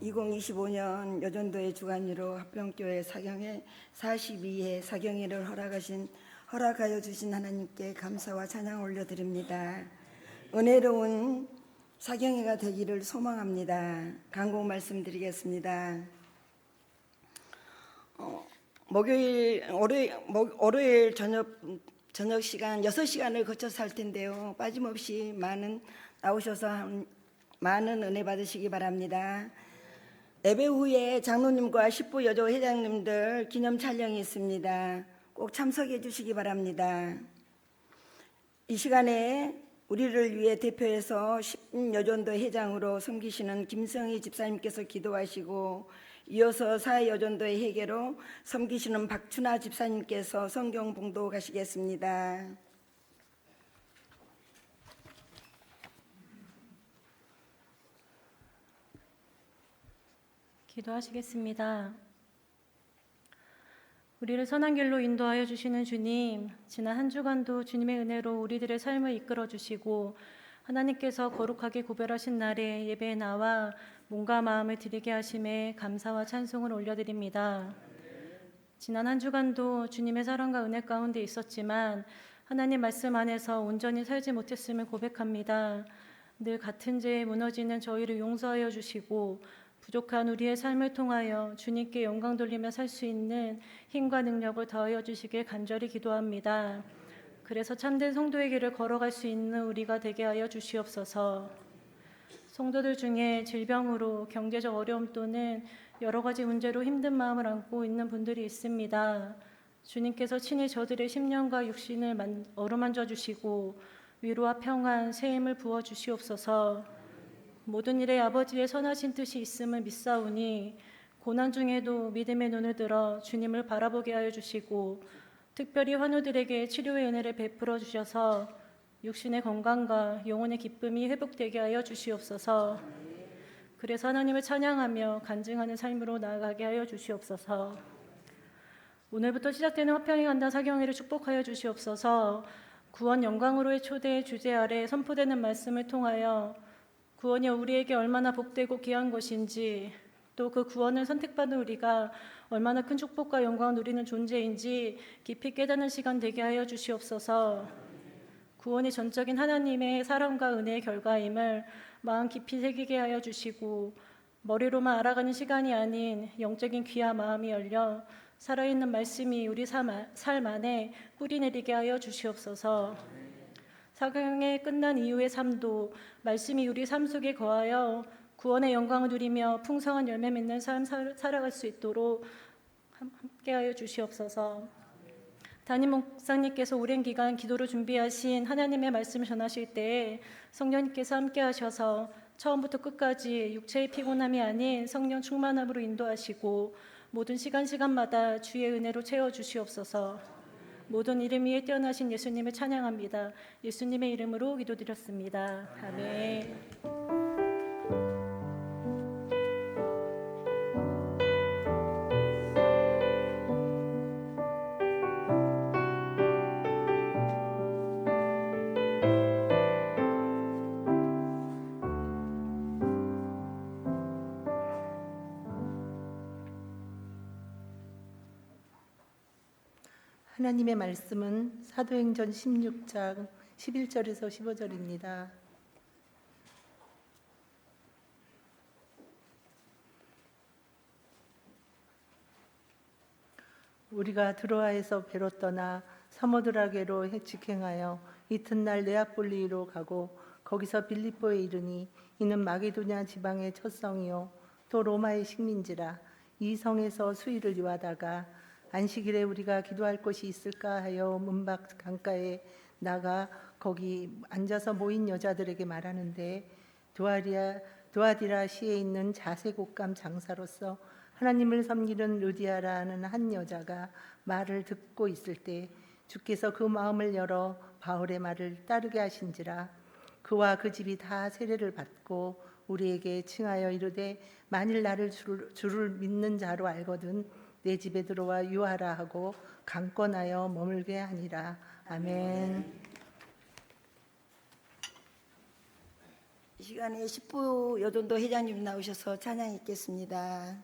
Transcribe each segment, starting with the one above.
2025년 여전도의 주간으로 합평교회 사경회 42회 사경회를 허락하여 주신 하나님께 감사와 찬양을 올려드립니다. 은혜로운 사경회가 되기를 소망합니다. 간곡 말씀드리겠습니다. 월요일 저녁 시간 6시간을 거쳐서 할 텐데요. 빠짐없이 나오셔서 많은 은혜 받으시기 바랍니다. 예배 후에 장로님과 십부 여조 회장님들 기념 촬영이 있습니다. 꼭 참석해 주시기 바랍니다. 이 시간에 우리를 위해 대표해서 십여전도 회장으로 섬기시는 김성희 집사님께서 기도하시고, 이어서 사여전도의 회계로 섬기시는 박춘하 집사님께서 성경 봉독 하시겠습니다. 기도하시겠습니다. 우리를 선한 길로 인도하여 주시는 주님, 지난 한 주간도 주님의 은혜로 우리들의 삶을 이끌어 주시고 하나님께서 거룩하게 구별하신 날에 예배에 나와 몸과 마음을 드리게 하심에 감사와 찬송을 올려드립니다. 지난 한 주간도 주님의 사랑과 은혜 가운데 있었지만 하나님 말씀 안에서 온전히 살지 못했음을 고백합니다. 늘 같은 죄에 무너지는 저희를 용서하여 주시고 부족한 우리의 삶을 통하여 주님께 영광 돌리며 살 수 있는 힘과 능력을 더하여 주시길 간절히 기도합니다. 그래서 참된 성도의 길을 걸어갈 수 있는 우리가 되게 하여 주시옵소서. 성도들 중에 질병으로 경제적 어려움 또는 여러 가지 문제로 힘든 마음을 안고 있는 분들이 있습니다. 주님께서 친히 저들의 심령과 육신을 어루만져 주시고 위로와 평안, 새 힘을 부어 주시옵소서. 모든 일에 아버지의 선하신 뜻이 있음을 믿사오니 고난 중에도 믿음의 눈을 들어 주님을 바라보게 하여 주시고 특별히 환우들에게 치료의 은혜를 베풀어 주셔서 육신의 건강과 영혼의 기쁨이 회복되게 하여 주시옵소서. 그래서 하나님을 찬양하며 간증하는 삶으로 나아가게 하여 주시옵소서. 오늘부터 시작되는 화평이 간다 사경회를 축복하여 주시옵소서. 구원 영광으로의 초대의 주제 아래 선포되는 말씀을 통하여 구원이 우리에게 얼마나 복되고 귀한 것인지, 또 그 구원을 선택받은 우리가 얼마나 큰 축복과 영광을 누리는 존재인지 깊이 깨닫는 시간 되게 하여 주시옵소서. 구원이 전적인 하나님의 사랑과 은혜의 결과임을 마음 깊이 새기게 하여 주시고 머리로만 알아가는 시간이 아닌 영적인 귀와 마음이 열려 살아있는 말씀이 우리 삶 안에 뿌리내리게 하여 주시옵소서. 사경회 끝난 이후의 삶도 말씀이 우리 삶 속에 거하여 구원의 영광을 누리며 풍성한 열매 맺는 삶 살아갈 수 있도록 함께하여 주시옵소서. 담임 목사님께서 오랜 기간 기도로 준비하신 하나님의 말씀을 전하실 때에 성령님께서 함께하셔서 처음부터 끝까지 육체의 피곤함이 아닌 성령 충만함으로 인도하시고 모든 시간마다 주의 은혜로 채워주시옵소서. 모든 이름 위에 뛰어나신 예수님을 찬양합니다. 예수님의 이름으로 기도드렸습니다. 아멘. 하나님의 말씀은 사도행전 16장 11절에서 15절입니다. 우리가 드로아에서 배로 떠나 사모드라게로 직행하여 이튿날 네아폴리로 가고 거기서 빌립보에 이르니 이는 마게도냐 지방의 첫 성이요 또 로마의 식민지라. 이 성에서 수일을 유하다가 안식일에 우리가 기도할 곳이 있을까 하여 문밖 강가에 나가 거기 앉아서 모인 여자들에게 말하는데 두아디라 시에 있는 자색옷감 장사로서 하나님을 섬기는 루디아라는 한 여자가 말을 듣고 있을 때 주께서 그 마음을 열어 바울의 말을 따르게 하신지라. 그와 그 집이 다 세례를 받고 우리에게 칭하여 이르되 만일 나를 주를 믿는 자로 알거든 내 집에 들어와 유하라 하고 강권하여 머물게 하니라. 아멘. 이 시간에 십부 여전도 회장님 나오셔서 찬양 있겠습니다.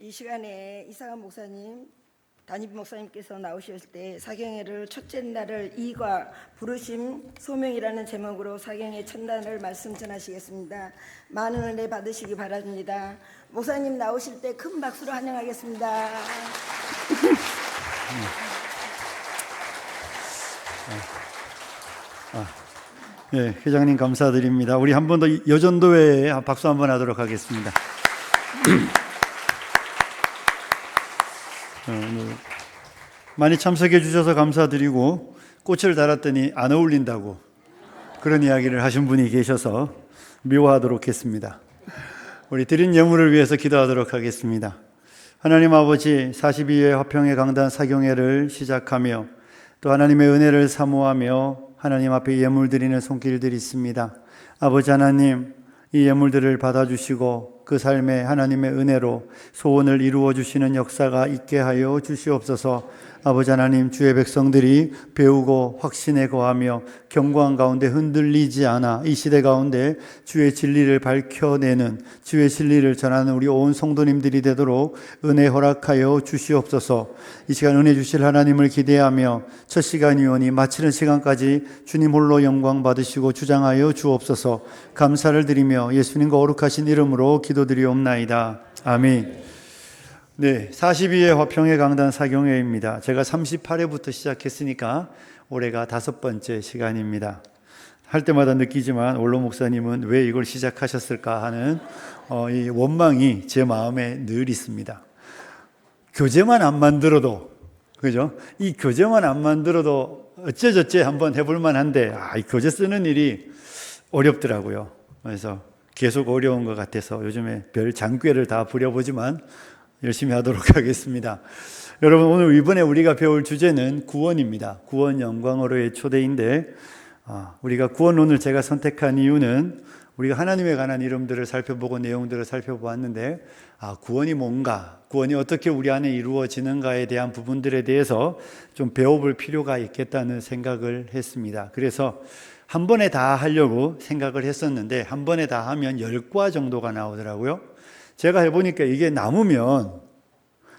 이 시간에 이상한 목사님, 담임 목사님께서 나오실 때 사경회를 첫째 날을 이과 부르심 소명이라는 제목으로 사경회 첫날을 말씀 전하시겠습니다. 많은 은혜 받으시기 바랍니다. 목사님 나오실 때 큰 박수로 환영하겠습니다. 네, 회장님 감사드립니다. 우리 한 번 더 여전도회에 박수 한번 하도록 하겠습니다. 많이 참석해 주셔서 감사드리고 꽃을 달았더니 안 어울린다고 그런 이야기를 하신 분이 계셔서 미워하도록 했습니다. 우리 드린 예물을 위해서 기도하도록 하겠습니다. 하나님 아버지, 42회 화평의 강단 사경회를 시작하며 또 하나님의 은혜를 사모하며 하나님 앞에 예물 드리는 손길들이 있습니다. 아버지 하나님, 이 예물들을 받아주시고 그 삶에 하나님의 은혜로 소원을 이루어 주시는 역사가 있게 하여 주시옵소서. 아버지 하나님, 주의 백성들이 배우고 확신에 거하며 경고한 가운데 흔들리지 않아 이 시대 가운데 주의 진리를 밝혀내는, 주의 진리를 전하는 우리 온 성도님들이 되도록 은혜 허락하여 주시옵소서. 이 시간 은혜 주실 하나님을 기대하며 첫 시간이오니 마치는 시간까지 주님 홀로 영광 받으시고 주장하여 주옵소서. 감사를 드리며 예수님과 거룩하신 이름으로 기도드리옵나이다. 아멘. 네, 42회 화평의 강단 사경회입니다. 제가 38회부터 시작했으니까 올해가 5번째 시간입니다. 할 때마다 느끼지만 원로 목사님은 왜 이걸 시작하셨을까 하는 이 원망이 제 마음에 늘 있습니다. 교재만 안 만들어도, 그죠? 이 교재만 안 만들어도 어째저째 한번 해볼 만한데, 이 교재 쓰는 일이 어렵더라고요. 그래서 계속 어려운 것 같아서 요즘에 별 장꾀를 다 부려보지만 열심히 하도록 하겠습니다. 여러분, 오늘 이번에 우리가 배울 주제는 구원입니다. 구원 영광으로의 초대인데, 우리가 구원론을 제가 선택한 이유는 우리가 하나님에 관한 이름들을 살펴보고 내용들을 살펴보았는데, 구원이 뭔가, 구원이 어떻게 우리 안에 이루어지는가에 대한 부분들에 대해서 좀 배워볼 필요가 있겠다는 생각을 했습니다. 그래서 한 번에 다 하려고 생각을 했었는데, 한 번에 다 하면 10과 정도가 나오더라고요. 제가 해보니까 이게 남으면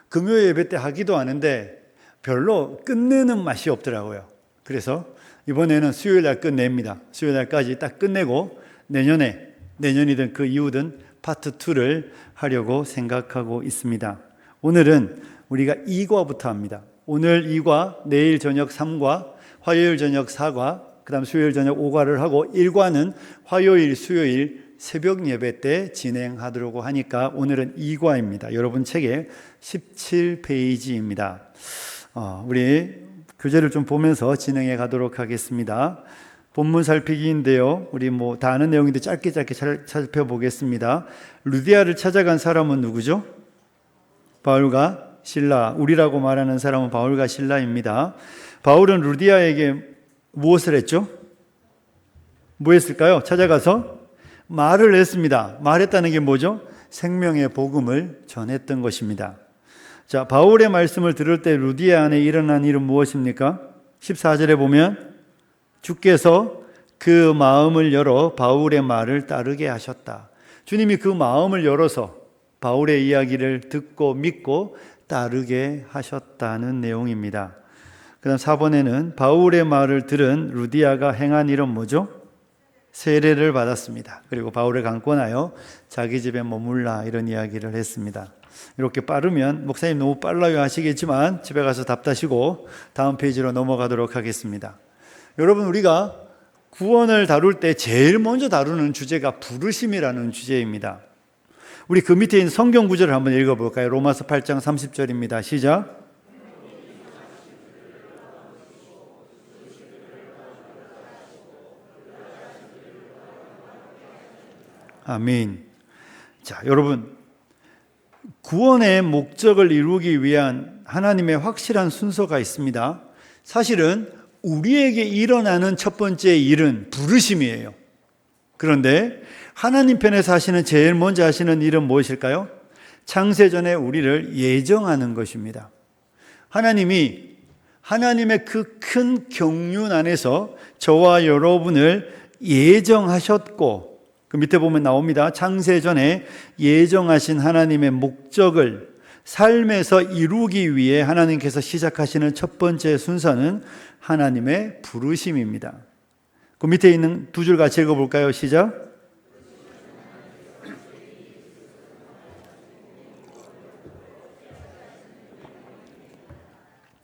금요 예배 때 하기도 하는데 별로 끝내는 맛이 없더라고요. 그래서 이번에는 수요일 날 끝냅니다. 수요일 날까지 딱 끝내고 내년이든 그 이후든 파트 2를 하려고 생각하고 있습니다. 오늘은 우리가 2과부터 합니다. 오늘 2과, 내일 저녁 3과, 화요일 저녁 4과, 그 다음 수요일 저녁 5과를 하고 1과는 화요일, 수요일 새벽 예배 때 진행하도록 하니까 오늘은 2과입니다. 여러분 책에 17페이지입니다. 우리 교재를 좀 보면서 진행해 가도록 하겠습니다. 본문 살피기인데요. 우리 다 아는 내용인데 짧게 살펴보겠습니다. 루디아를 찾아간 사람은 누구죠? 바울과 실라. 우리라고 말하는 사람은 바울과 실라입니다. 바울은 루디아에게 무엇을 했죠? 뭐 했을까요? 찾아가서 말을 했습니다. 말했다는 게 뭐죠? 생명의 복음을 전했던 것입니다. 자, 바울의 말씀을 들을 때 루디아 안에 일어난 일은 무엇입니까? 14절에 보면 주께서 그 마음을 열어 바울의 말을 따르게 하셨다. 주님이 그 마음을 열어서 바울의 이야기를 듣고 믿고 따르게 하셨다는 내용입니다. 그 다음 4번에는 바울의 말을 들은 루디아가 행한 일은 뭐죠? 세례를 받았습니다. 그리고 바울을 강권하여 자기 집에 머물라 이런 이야기를 했습니다. 이렇게 빠르면 목사님 너무 빨라요 하시겠지만 집에 가서 답다시고 다음 페이지로 넘어가도록 하겠습니다. 여러분, 우리가 구원을 다룰 때 제일 먼저 다루는 주제가 부르심이라는 주제입니다. 우리 그 밑에 있는 성경 구절을 한번 읽어볼까요? 로마서 8장 30절입니다. 시작. 아멘. 자, 여러분, 구원의 목적을 이루기 위한 하나님의 확실한 순서가 있습니다. 사실은 우리에게 일어나는 첫 번째 일은 부르심이에요. 그런데 하나님 편에서 하시는 제일 먼저 하시는 일은 무엇일까요? 창세전에 우리를 예정하는 것입니다. 하나님이 하나님의 그 큰 경륜 안에서 저와 여러분을 예정하셨고, 그 밑에 보면 나옵니다. 창세전에 예정하신 하나님의 목적을 삶에서 이루기 위해 하나님께서 시작하시는 첫 번째 순서는 하나님의 부르심입니다. 그 밑에 있는 두 줄 같이 읽어볼까요? 시작.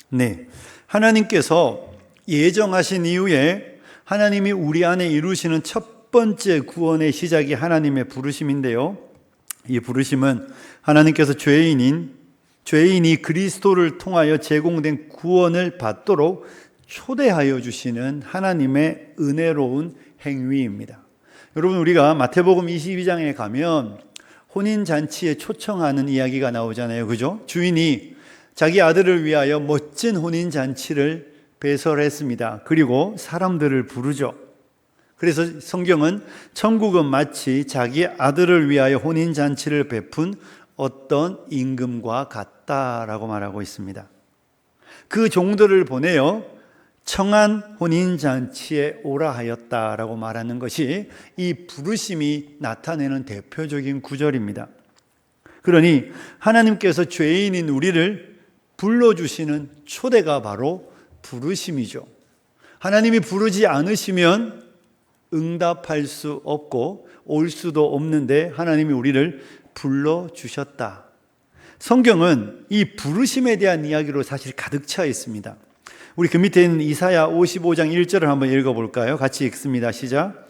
네, 하나님께서 예정하신 이후에 하나님이 우리 안에 이루시는 첫 번째 구원의 시작이 하나님의 부르심인데요. 이 부르심은 하나님께서 죄인이 그리스도를 통하여 제공된 구원을 받도록 초대하여 주시는 하나님의 은혜로운 행위입니다. 여러분, 우리가 마태복음 22장에 가면 혼인잔치에 초청하는 이야기가 나오잖아요. 그죠? 주인이 자기 아들을 위하여 멋진 혼인잔치를 배설했습니다. 그리고 사람들을 부르죠. 그래서 성경은 천국은 마치 자기 아들을 위하여 혼인잔치를 베푼 어떤 임금과 같다라고 말하고 있습니다. 그 종들을 보내어 청한 혼인잔치에 오라 하였다라고 말하는 것이 이 부르심이 나타내는 대표적인 구절입니다. 그러니 하나님께서 죄인인 우리를 불러주시는 초대가 바로 부르심이죠. 하나님이 부르지 않으시면 응답할 수 없고 올 수도 없는데 하나님이 우리를 불러주셨다. 성경은 이 부르심에 대한 이야기로 사실 가득 차 있습니다. 우리 그 밑에 있는 이사야 55장 1절을 한번 읽어볼까요? 같이 읽습니다. 시작.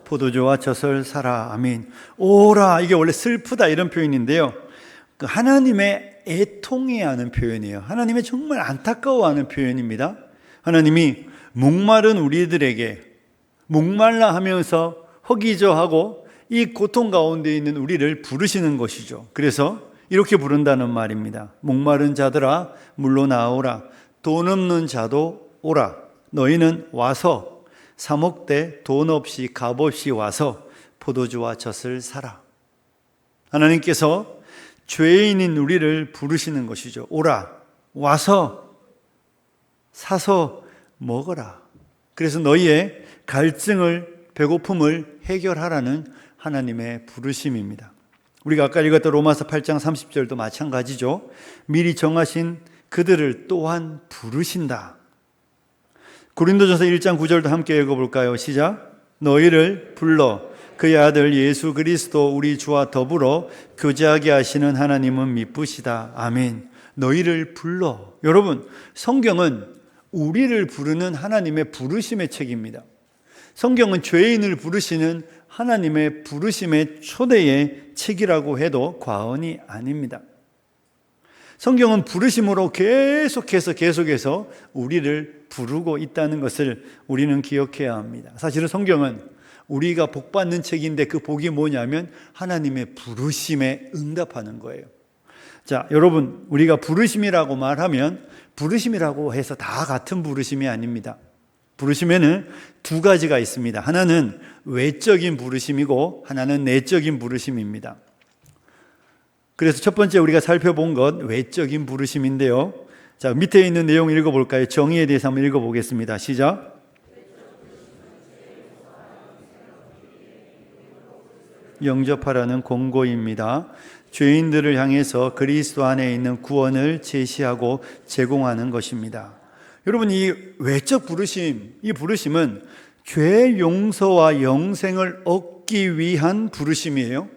포도주와 젖을 사라. 아멘. 오라. 이게 원래 슬프다 이런 표현인데요. 그 하나님의 애통해하는 표현이에요. 하나님의 정말 안타까워하는 표현입니다. 하나님이 목마른 우리들에게 목말라 하면서 허기져하고 이 고통 가운데 있는 우리를 부르시는 것이죠. 그래서 이렇게 부른다는 말입니다. 목마른 자들아 물로 나오라. 돈 없는 자도 오라. 너희는 와서 사 먹되 돈 없이 값 없이 와서 포도주와 젖을 사라. 하나님께서 죄인인 우리를 부르시는 것이죠. 오라. 와서 사서 먹어라. 그래서 너희의 갈증을 배고픔을 해결하라는 하나님의 부르심입니다. 우리가 아까 읽었던 로마서 8장 30절도 마찬가지죠. 미리 정하신 그들을 또한 부르신다. 고린도전서 1장 9절도 함께 읽어볼까요? 시작. 너희를 불러 그의 아들 예수 그리스도 우리 주와 더불어 교제하게 하시는 하나님은 미쁘시다. 아멘. 너희를 불러. 여러분, 성경은 우리를 부르는 하나님의 부르심의 책입니다. 성경은 죄인을 부르시는 하나님의 부르심의 초대의 책이라고 해도 과언이 아닙니다. 성경은 부르심으로 계속해서 우리를 부르고 있다는 것을 우리는 기억해야 합니다. 사실은 성경은 우리가 복받는 책인데 그 복이 뭐냐면 하나님의 부르심에 응답하는 거예요. 자, 여러분, 우리가 부르심이라고 말하면 부르심이라고 해서 다 같은 부르심이 아닙니다. 부르심에는 두 가지가 있습니다. 하나는 외적인 부르심이고 하나는 내적인 부르심입니다. 그래서 첫 번째 우리가 살펴본 것 외적인 부르심인데요. 자, 밑에 있는 내용 읽어볼까요? 정의에 대해서 한번 읽어보겠습니다. 시작. 영접하라는 권고입니다. 죄인들을 향해서 그리스도 안에 있는 구원을 제시하고 제공하는 것입니다. 여러분, 이 외적 부르심, 이 부르심은 죄 용서와 영생을 얻기 위한 부르심이에요.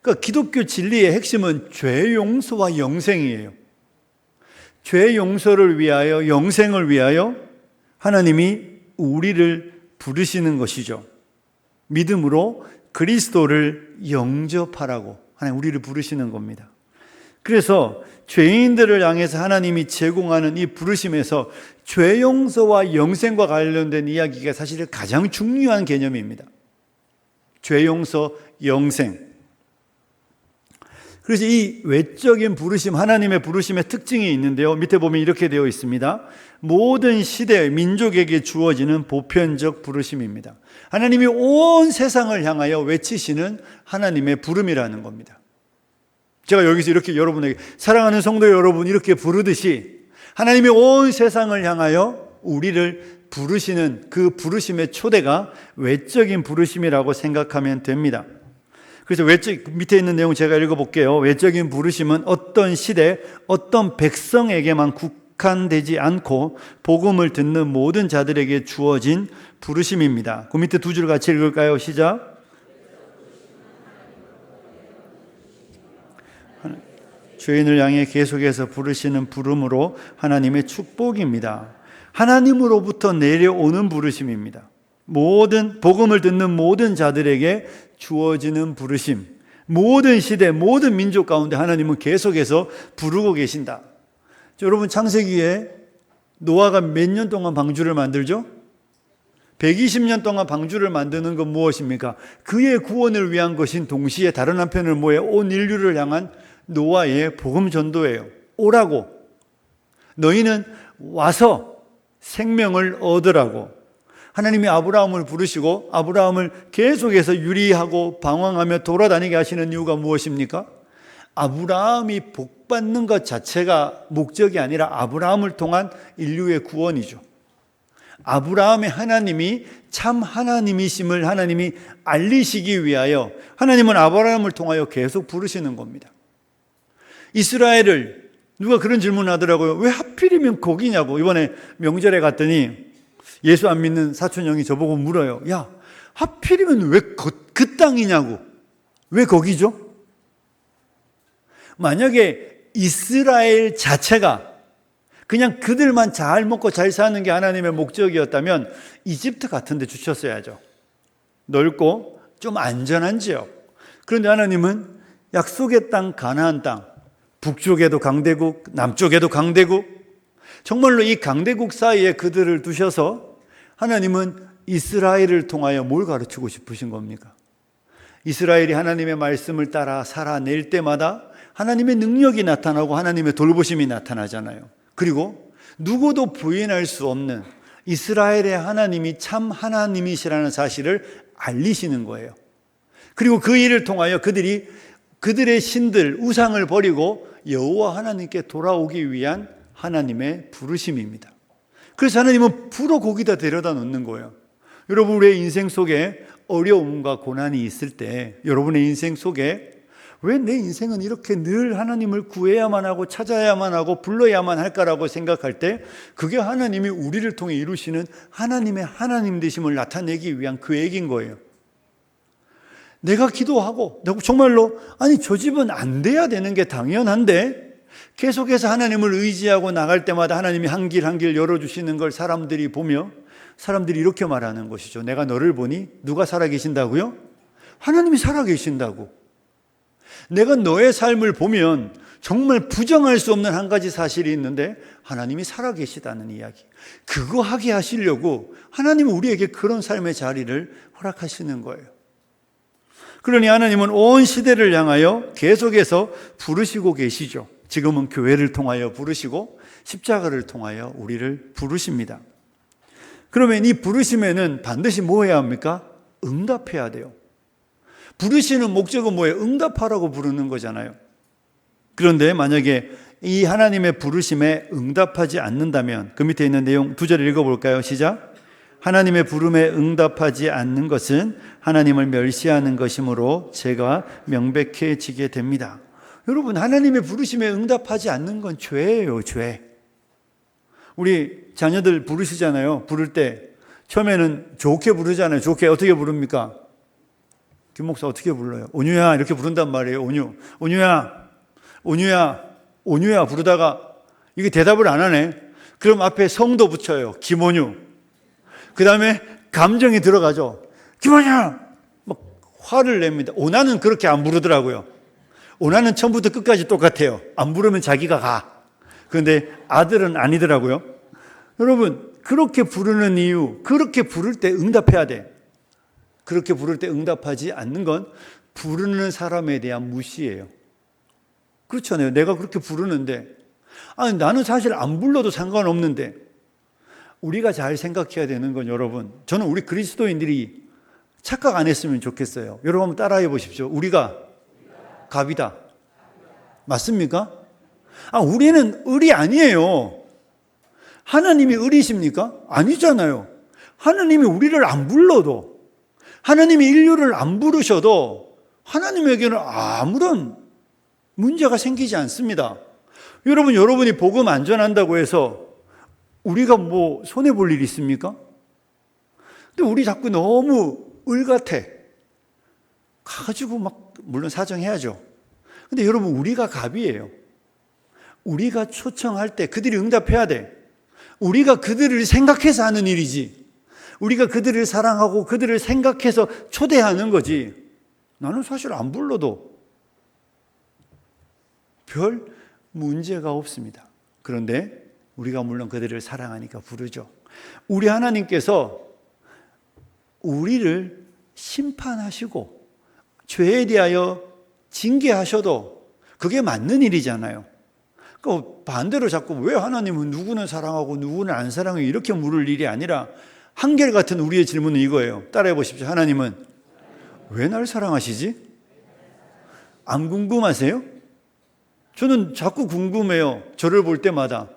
그러니까 기독교 진리의 핵심은 죄 용서와 영생이에요. 죄 용서를 위하여, 영생을 위하여 하나님이 우리를 부르시는 것이죠. 믿음으로 그리스도를 영접하라고 하나님 우리를 부르시는 겁니다. 그래서 죄인들을 향해서 하나님이 제공하는 이 부르심에서 죄 용서와 영생과 관련된 이야기가 사실 가장 중요한 개념입니다. 죄 용서, 영생. 그래서 이 외적인 부르심, 하나님의 부르심의 특징이 있는데요. 밑에 보면 이렇게 되어 있습니다. 모든 시대, 민족에게 주어지는 보편적 부르심입니다. 하나님이 온 세상을 향하여 외치시는 하나님의 부름이라는 겁니다. 제가 여기서 이렇게 여러분에게 사랑하는 성도 여러분 이렇게 부르듯이 하나님이 온 세상을 향하여 우리를 부르시는 그 부르심의 초대가 외적인 부르심이라고 생각하면 됩니다. 그래서 밑에 있는 내용 제가 읽어볼게요. 외적인 부르심은 어떤 시대, 어떤 백성에게만 국한되지 않고 복음을 듣는 모든 자들에게 주어진 부르심입니다. 그 밑에 두 줄 같이 읽을까요? 시작. 죄인을 향해 계속해서 부르시는 부름으로 하나님의 축복입니다. 하나님으로부터 내려오는 부르심입니다. 모든 복음을 듣는 모든 자들에게 주어지는 부르심, 모든 시대, 모든 민족 가운데 하나님은 계속해서 부르고 계신다. 여러분, 창세기에 노아가 몇 년 동안 방주를 만들죠? 120년 동안 방주를 만드는 건 무엇입니까? 그의 구원을 위한 것인 동시에 다른 한편을 모여 온 인류를 향한 노아의 복음 전도예요. 오라고, 너희는 와서 생명을 얻으라고. 하나님이 아브라함을 부르시고 아브라함을 계속해서 유리하고 방황하며 돌아다니게 하시는 이유가 무엇입니까? 아브라함이 복받는 것 자체가 목적이 아니라 아브라함을 통한 인류의 구원이죠. 아브라함의 하나님이 참 하나님이심을 하나님이 알리시기 위하여 하나님은 아브라함을 통하여 계속 부르시는 겁니다. 이스라엘을 누가 그런 질문을 하더라고요. 왜 하필이면 거기냐고. 이번에 명절에 갔더니 예수 안 믿는 사촌형이 저보고 물어요. 야, 하필이면 왜 그 땅이냐고. 왜 거기죠? 만약에 이스라엘 자체가 그냥 그들만 잘 먹고 잘 사는 게 하나님의 목적이었다면 이집트 같은 데 주셨어야죠. 넓고 좀 안전한 지역. 그런데 하나님은 약속의 땅 가나안 땅, 북쪽에도 강대국, 남쪽에도 강대국, 정말로 이 강대국 사이에 그들을 두셔서 하나님은 이스라엘을 통하여 뭘 가르치고 싶으신 겁니까? 이스라엘이 하나님의 말씀을 따라 살아낼 때마다 하나님의 능력이 나타나고 하나님의 돌보심이 나타나잖아요. 그리고 누구도 부인할 수 없는 이스라엘의 하나님이 참 하나님이시라는 사실을 알리시는 거예요. 그리고 그 일을 통하여 그들이 그들의 신들, 우상을 버리고 여호와 하나님께 돌아오기 위한 하나님의 부르심입니다. 그래서 하나님은 불어 거기다 데려다 놓는 거예요. 여러분, 우리의 인생 속에 어려움과 고난이 있을 때 여러분의 인생 속에 왜 내 인생은 이렇게 늘 하나님을 구해야만 하고 찾아야만 하고 불러야만 할까라고 생각할 때 그게 하나님이 우리를 통해 이루시는 하나님의 하나님 되심을 나타내기 위한 계획인 거예요. 내가 기도하고 정말로 아니 저 집은 안 돼야 되는 게 당연한데 계속해서 하나님을 의지하고 나갈 때마다 하나님이 한 길 한 길 열어주시는 걸 사람들이 보며 사람들이 이렇게 말하는 것이죠. 내가 너를 보니 누가 살아계신다고요? 하나님이 살아계신다고. 내가 너의 삶을 보면 정말 부정할 수 없는 한 가지 사실이 있는데 하나님이 살아계시다는 이야기. 그거 하게 하시려고 하나님은 우리에게 그런 삶의 자리를 허락하시는 거예요. 그러니 하나님은 온 시대를 향하여 계속해서 부르시고 계시죠. 지금은 교회를 통하여 부르시고 십자가를 통하여 우리를 부르십니다. 그러면 이 부르심에는 반드시 뭐 해야 합니까? 응답해야 돼요. 부르시는 목적은 뭐예요? 응답하라고 부르는 거잖아요. 그런데 만약에 이 하나님의 부르심에 응답하지 않는다면 그 밑에 있는 내용 두 절 읽어볼까요? 시작. 하나님의 부름에 응답하지 않는 것은 하나님을 멸시하는 것이므로 제가 명백해지게 됩니다. 여러분, 하나님의 부르심에 응답하지 않는 건 죄예요, 죄. 우리 자녀들 부르시잖아요. 부를 때 처음에는 좋게 부르잖아요. 좋게 어떻게 부릅니까? 김 목사 어떻게 불러요? 온유야 이렇게 부른단 말이에요. 온유야 부르다가 이게 대답을 안 하네. 그럼 앞에 성도 붙여요. 김온유. 그 다음에 감정이 들어가죠. 김온유 막 화를 냅니다. 오나는 그렇게 안 부르더라고요. 오나는 처음부터 끝까지 똑같아요. 안 부르면 자기가 가. 그런데 아들은 아니더라고요. 여러분, 그렇게 부르는 이유, 그렇게 부를 때 응답해야 돼. 그렇게 부를 때 응답하지 않는 건 부르는 사람에 대한 무시예요. 그렇잖아요. 내가 그렇게 부르는데 아니 나는 사실 안 불러도 상관없는데. 우리가 잘 생각해야 되는 건 여러분, 저는 우리 그리스도인들이 착각 안 했으면 좋겠어요. 여러분 한번 따라해 보십시오. 우리가 갑이다. 맞습니까? 우리는 을이 아니에요. 하나님이 을이십니까? 아니잖아요. 하나님이 우리를 안 불러도, 하나님이 인류를 안 부르셔도 하나님에게는 아무런 문제가 생기지 않습니다. 여러분이 복음 안 전한다고 해서 우리가 뭐 손해볼 일이 있습니까? 근데 우리 자꾸 너무 을 같아. 가가지고 막 물론 사정해야죠. 근데 여러분, 우리가 갑이에요. 우리가 초청할 때 그들이 응답해야 돼. 우리가 그들을 생각해서 하는 일이지. 우리가 그들을 사랑하고 그들을 생각해서 초대하는 거지. 나는 사실 안 불러도 별 문제가 없습니다. 그런데 우리가 물론 그들을 사랑하니까 부르죠. 우리 하나님께서 우리를 심판하시고 죄에 대하여 징계하셔도 그게 맞는 일이잖아요. 그러니까 반대로 자꾸 왜 하나님은 누구는 사랑하고 누구는 안 사랑해 이렇게 물을 일이 아니라 한결같은 우리의 질문은 이거예요. 따라해 보십시오. 하나님은 왜 나를 사랑하시지? 안 궁금하세요? 저는 자꾸 궁금해요. 저를 볼 때마다.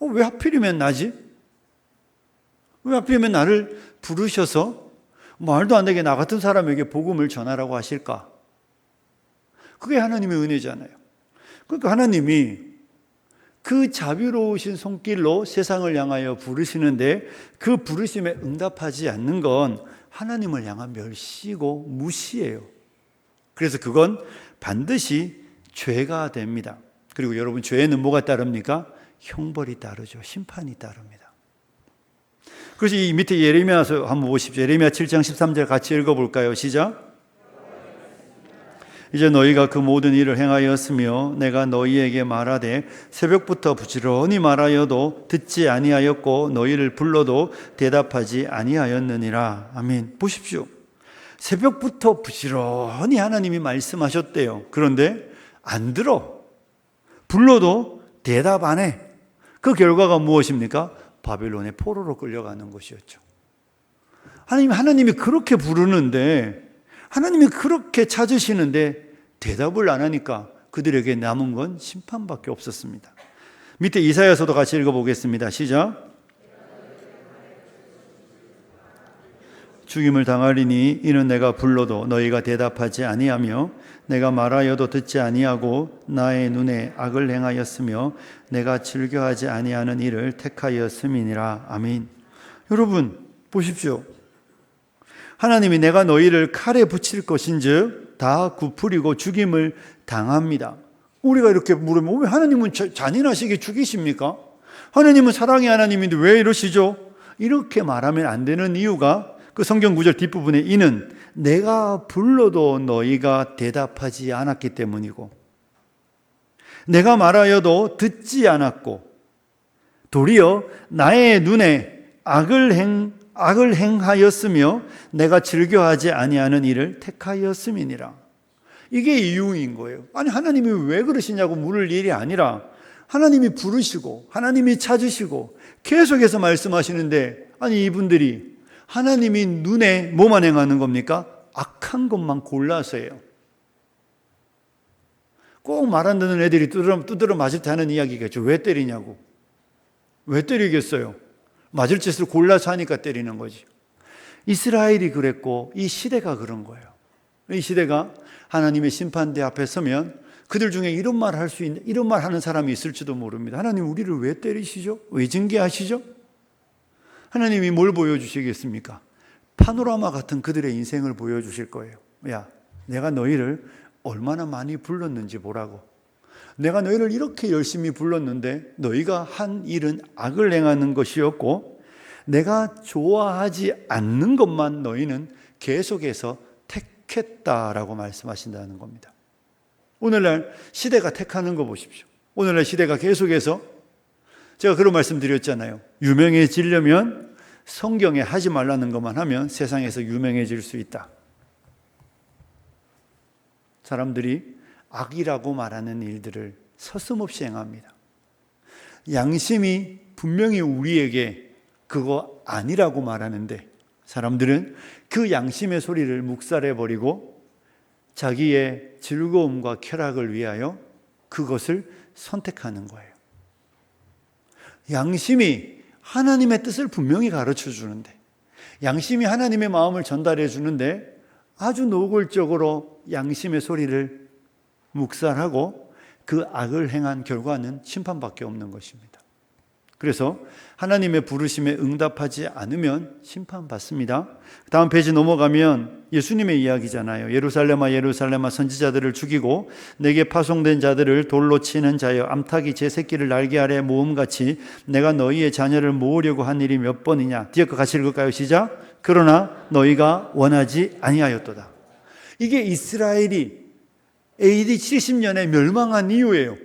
왜 하필이면 나지? 왜 하필이면 나를 부르셔서 말도 안 되게 나 같은 사람에게 복음을 전하라고 하실까? 그게 하나님의 은혜잖아요. 그러니까 하나님이 그 자비로우신 손길로 세상을 향하여 부르시는데 그 부르심에 응답하지 않는 건 하나님을 향한 멸시고 무시예요. 그래서 그건 반드시 죄가 됩니다. 그리고 여러분, 죄에는 뭐가 따릅니까? 형벌이 따르죠. 심판이 따릅니다. 그래서 이 밑에 예레미야서 한번 보십시오. 예레미야 7장 13절 같이 읽어볼까요? 시작. 이제 너희가 그 모든 일을 행하였으며 내가 너희에게 말하되 새벽부터 부지런히 말하여도 듣지 아니하였고 너희를 불러도 대답하지 아니하였느니라. 아멘. 보십시오. 새벽부터 부지런히 하나님이 말씀하셨대요. 그런데 안 들어. 불러도 대답 안 해. 그 결과가 무엇입니까? 바벨론의 포로로 끌려가는 것이었죠. 하나님이 그렇게 부르는데, 하나님이 그렇게 찾으시는데 대답을 안 하니까 그들에게 남은 건 심판밖에 없었습니다. 밑에 이사야서도 같이 읽어보겠습니다. 시작. 죽임을 당하리니 이는 내가 불러도 너희가 대답하지 아니하며 내가 말하여도 듣지 아니하고 나의 눈에 악을 행하였으며 내가 즐겨하지 아니하는 일을 택하였음이니라. 아멘. 여러분 보십시오. 하나님이 내가 너희를 칼에 붙일 것인즉 다 굽으리고 죽임을 당합니다. 우리가 이렇게 물으면 왜 하나님은 잔인하시게 죽이십니까? 하나님은 사랑의 하나님인데 왜 이러시죠? 이렇게 말하면 안 되는 이유가 그 성경 구절 뒷부분에 이는 내가 불러도 너희가 대답하지 않았기 때문이고 내가 말하여도 듣지 않았고 도리어 나의 눈에 악을 행하였으며 내가 즐겨하지 아니하는 일을 택하였음이니라. 이게 이유인 거예요. 아니 하나님이 왜 그러시냐고 물을 일이 아니라 하나님이 부르시고 하나님이 찾으시고 계속해서 말씀하시는데 아니 이분들이 하나님이 눈에 뭐만 행하는 겁니까? 악한 것만 골라서예요. 꼭 말 안 듣는 애들이 두드러 맞을 때 하는 이야기겠죠. 왜 때리냐고. 왜 때리겠어요? 맞을 짓을 골라서 하니까 때리는 거지. 이스라엘이 그랬고 이 시대가 그런 거예요. 이 시대가 하나님의 심판대 앞에 서면 그들 중에 이런 말 할 수 있는, 이런 말 하는 사람이 있을지도 모릅니다. 하나님 우리를 왜 때리시죠? 왜 징계하시죠? 하나님이 뭘 보여주시겠습니까? 파노라마 같은 그들의 인생을 보여주실 거예요. 야, 내가 너희를 얼마나 많이 불렀는지 보라고. 내가 너희를 이렇게 열심히 불렀는데 너희가 한 일은 악을 행하는 것이었고 내가 좋아하지 않는 것만 너희는 계속해서 택했다라고 말씀하신다는 겁니다. 오늘날 시대가 택하는 거 보십시오. 오늘날 시대가 계속해서 제가 그런 말씀 드렸잖아요. 유명해지려면 성경에 하지 말라는 것만 하면 세상에서 유명해질 수 있다. 사람들이 악이라고 말하는 일들을 서슴없이 행합니다. 양심이 분명히 우리에게 그거 아니라고 말하는데 사람들은 그 양심의 소리를 묵살해버리고 자기의 즐거움과 쾌락을 위하여 그것을 선택하는 거예요. 양심이 하나님의 뜻을 분명히 가르쳐 주는데 양심이 하나님의 마음을 전달해 주는데 아주 노골적으로 양심의 소리를 묵살하고 그 악을 행한 결과는 심판밖에 없는 것입니다. 그래서 하나님의 부르심에 응답하지 않으면 심판받습니다. 다음 페이지 넘어가면 예수님의 이야기잖아요. 예루살렘아 예루살렘아 선지자들을 죽이고 내게 파송된 자들을 돌로 치는 자여 암탉이 제 새끼를 날개 아래 모음같이 내가 너희의 자녀를 모으려고 한 일이 몇 번이냐. 뒤에 거 같이 읽을까요? 시작. 그러나 너희가 원하지 아니하였도다. 이게 이스라엘이 AD 70년에 멸망한 이유예요.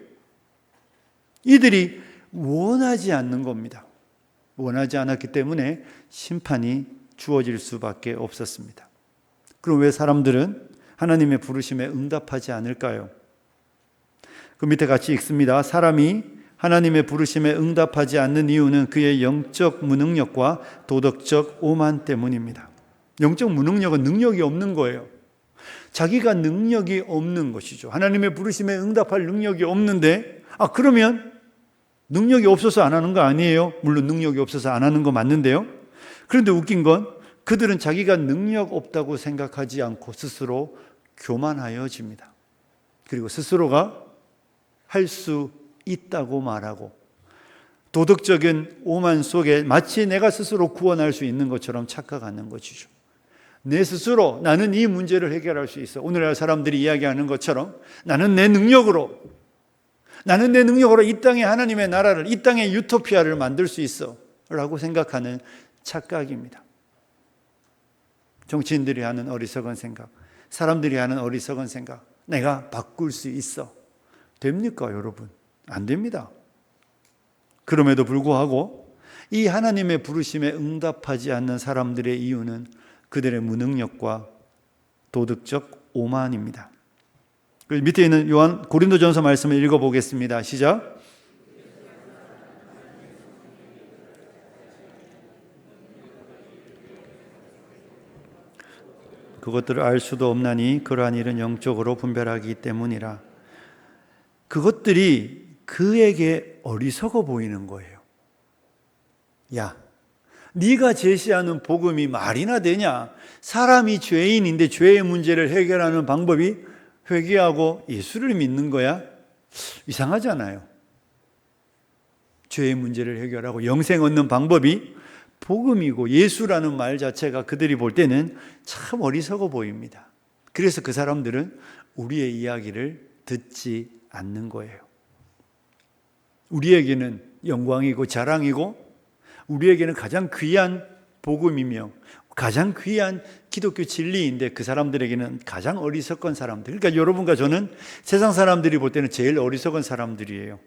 이들이 원하지 않는 겁니다. 원하지 않았기 때문에 심판이 주어질 수밖에 없었습니다. 그럼 왜 사람들은 하나님의 부르심에 응답하지 않을까요? 그 밑에 같이 읽습니다. 사람이 하나님의 부르심에 응답하지 않는 이유는 그의 영적 무능력과 도덕적 오만 때문입니다. 영적 무능력은 능력이 없는 거예요. 자기가 능력이 없는 것이죠. 하나님의 부르심에 응답할 능력이 없는데, 그러면 능력이 없어서 안 하는 거 아니에요? 물론 능력이 없어서 안 하는 거 맞는데요. 그런데 웃긴 건 그들은 자기가 능력 없다고 생각하지 않고 스스로 교만하여집니다. 그리고 스스로가 할 수 있다고 말하고 도덕적인 오만 속에 마치 내가 스스로 구원할 수 있는 것처럼 착각하는 것이죠. 내 스스로 나는 이 문제를 해결할 수 있어. 오늘날 사람들이 이야기하는 것처럼 나는 내 능력으로 이 땅에 하나님의 나라를, 이 땅의 유토피아를 만들 수 있어 라고 생각하는 착각입니다. 정치인들이 하는 어리석은 생각, 사람들이 하는 어리석은 생각, 내가 바꿀 수 있어. 됩니까, 여러분? 안 됩니다. 그럼에도 불구하고 이 하나님의 부르심에 응답하지 않는 사람들의 이유는 그들의 무능력과 도덕적 오만입니다. 밑에 있는 고린도전서 말씀을 읽어보겠습니다. 시작. 그것들을 알 수도 없나니 그러한 일은 영적으로 분별하기 때문이라. 그것들이 그에게 어리석어 보이는 거예요. 야, 네가 제시하는 복음이 말이나 되냐? 사람이 죄인인데 죄의 문제를 해결하는 방법이 회개하고 예수를 믿는 거야? 이상하잖아요. 죄의 문제를 해결하고 영생 얻는 방법이 복음이고 예수라는 말 자체가 그들이 볼 때는 참 어리석어 보입니다. 그래서 그 사람들은 우리의 이야기를 듣지 않는 거예요. 우리에게는 영광이고 자랑이고 우리에게는 가장 귀한 복음이며 가장 귀한 기독교 진리인데 그 사람들에게는 가장 어리석은 사람들. 그러니까 여러분과 저는 세상 사람들이 볼 때는 제일 어리석은 사람들이에요.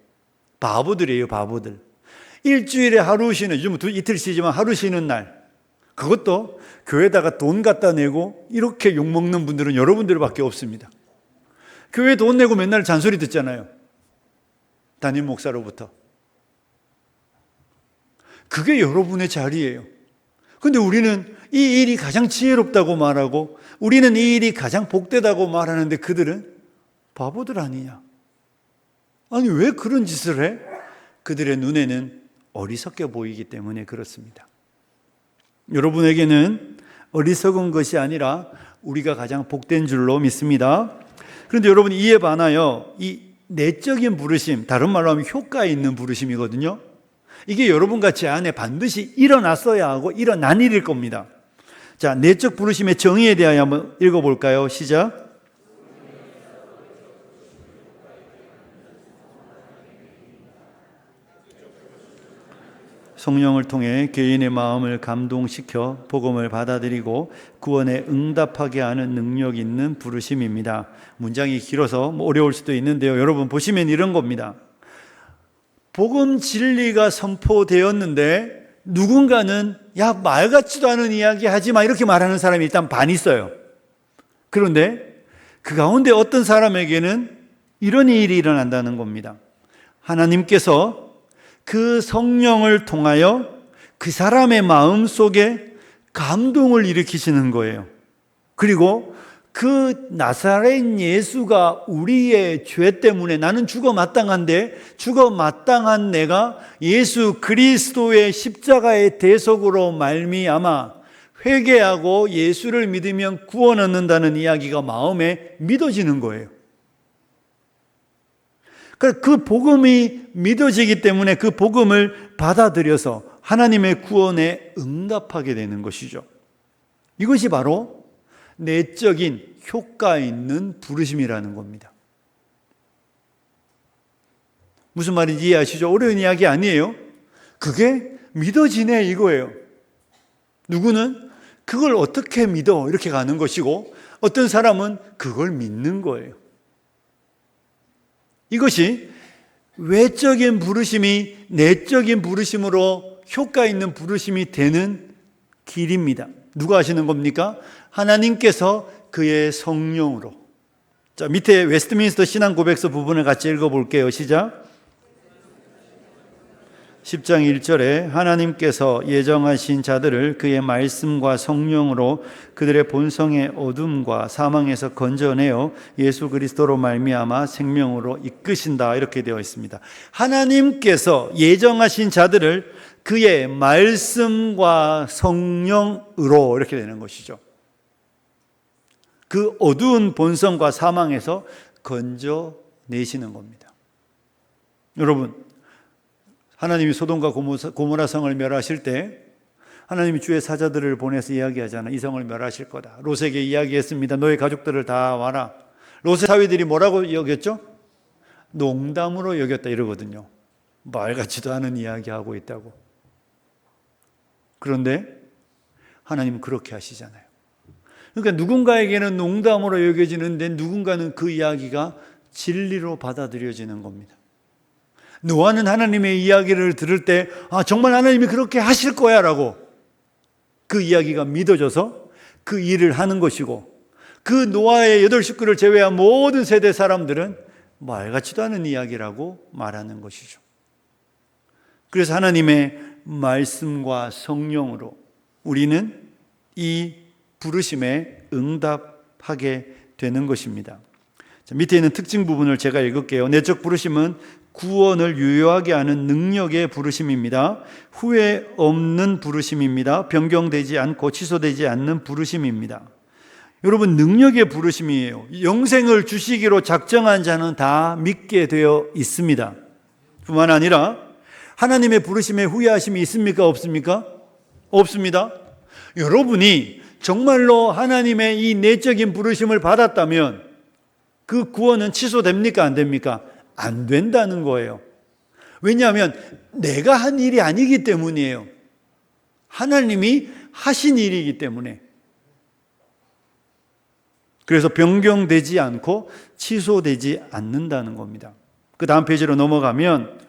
바보들이에요, 바보들. 일주일에 하루 쉬는, 요즘 이틀 쉬지만 하루 쉬는 날, 그것도 교회에다가 돈 갖다 내고 이렇게 욕먹는 분들은 여러분들밖에 없습니다. 교회에 돈 내고 맨날 잔소리 듣잖아요. 담임 목사로부터. 그게 여러분의 자리예요. 그런데 우리는 이 일이 가장 지혜롭다고 말하고 우리는 이 일이 가장 복되다고 말하는데 그들은 바보들 아니냐? 아니, 왜 그런 짓을 해? 그들의 눈에는 어리석게 보이기 때문에 그렇습니다. 여러분에게는 어리석은 것이 아니라 우리가 가장 복된 줄로 믿습니다. 그런데 여러분 이에 반하여 이 내적인 부르심, 다른 말로 하면 효과 있는 부르심이거든요. 이게 여러분과 제 안에 반드시 일어났어야 하고 일어난 일일 겁니다. 자, 내적 부르심의 정의에 대하여 한번 읽어볼까요? 시작. 성령을 통해 개인의 마음을 감동시켜 복음을 받아들이고 구원에 응답하게 하는 능력 있는 부르심입니다. 문장이 길어서 어려울 수도 있는데요. 여러분 보시면 이런 겁니다. 복음 진리가 선포되었는데 누군가는 야, 말 같지도 않은 이야기 하지 마 이렇게 말하는 사람이 일단 반 있어요. 그런데 그 가운데 어떤 사람에게는 이런 일이 일어난다는 겁니다. 하나님께서 그 성령을 통하여 그 사람의 마음 속에 감동을 일으키시는 거예요. 그리고 그 나사렛 예수가 우리의 죄 때문에 나는 죽어 마땅한데 죽어 마땅한 내가 예수 그리스도의 십자가의 대속으로 말미암아 회개하고 예수를 믿으면 구원 얻는다는 이야기가 마음에 믿어지는 거예요. 그 복음이 믿어지기 때문에 그 복음을 받아들여서 하나님의 구원에 응답하게 되는 것이죠. 이것이 바로 내적인 효과 있는 부르심이라는 겁니다. 무슨 말인지 이해하시죠? 어려운 이야기 아니에요. 그게 믿어지네 이거예요. 누구는 그걸 어떻게 믿어 이렇게 가는 것이고 어떤 사람은 그걸 믿는 거예요. 이것이 외적인 부르심이 내적인 부르심으로 효과 있는 부르심이 되는 길입니다. 누가 하시는 겁니까? 하나님께서 그의 성령으로. 자, 밑에 웨스트민스터 신앙 고백서 부분을 같이 읽어볼게요. 시작. 10장 1절에 하나님께서 예정하신 자들을 그의 말씀과 성령으로 그들의 본성의 어둠과 사망에서 건져내어 예수 그리스도로 말미암아 생명으로 이끄신다, 이렇게 되어 있습니다. 하나님께서 예정하신 자들을 그의 말씀과 성령으로, 이렇게 되는 것이죠. 그 어두운 본성과 사망에서 건져내시는 겁니다. 여러분, 하나님이 소돔과 고모라 성을 멸하실 때 하나님이 주의 사자들을 보내서 이야기하잖아. 이 성을 멸하실 거다. 롯에게 이야기했습니다. 너의 가족들을 다 와라. 롯의 사위들이 뭐라고 여겼죠? 농담으로 여겼다 이러거든요. 말 같지도 않은 이야기하고 있다고. 그런데 하나님은 그렇게 하시잖아요. 그러니까 누군가에게는 농담으로 여겨지는데 누군가는 그 이야기가 진리로 받아들여지는 겁니다. 노아는 하나님의 이야기를 들을 때 정말 하나님이 그렇게 하실 거야 라고 그 이야기가 믿어져서 그 일을 하는 것이고, 그 노아의 8 식구를 제외한 모든 세대 사람들은 말 같지도 않은 이야기라고 말하는 것이죠. 그래서 하나님의 말씀과 성령으로 우리는 이 부르심에 응답하게 되는 것입니다. 밑에 있는 특징 부분을 제가 읽을게요. 내적 부르심은 구원을 유효하게 하는 능력의 부르심입니다. 후회 없는 부르심입니다. 변경되지 않고 취소되지 않는 부르심입니다. 여러분, 능력의 부르심이에요. 영생을 주시기로 작정한 자는 다 믿게 되어 있습니다. 뿐만 아니라 하나님의 부르심에 후회하심이 있습니까? 없습니까? 없습니다. 여러분이 정말로 하나님의 이 내적인 부르심을 받았다면 그 구원은 취소됩니까? 안 됩니까? 안 된다는 거예요. 왜냐하면 내가 한 일이 아니기 때문이에요. 하나님이 하신 일이기 때문에. 그래서 변경되지 않고 취소되지 않는다는 겁니다. 그 다음 페이지로 넘어가면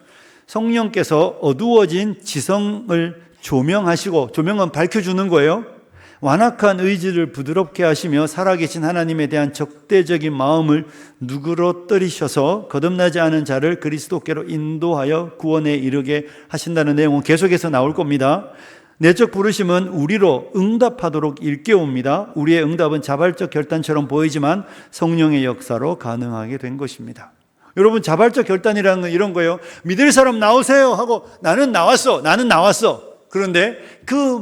성령께서 어두워진 지성을 조명하시고, 조명은 밝혀주는 거예요. 완악한 의지를 부드럽게 하시며 살아계신 하나님에 대한 적대적인 마음을 누그러뜨리셔서 거듭나지 않은 자를 그리스도께로 인도하여 구원에 이르게 하신다는 내용은 계속해서 나올 겁니다. 내적 부르심은 우리로 응답하도록 일깨웁니다. 우리의 응답은 자발적 결단처럼 보이지만 성령의 역사로 가능하게 된 것입니다. 여러분, 자발적 결단이라는 건 이런 거예요. 믿을 사람 나오세요 하고 나는 나왔어. 그런데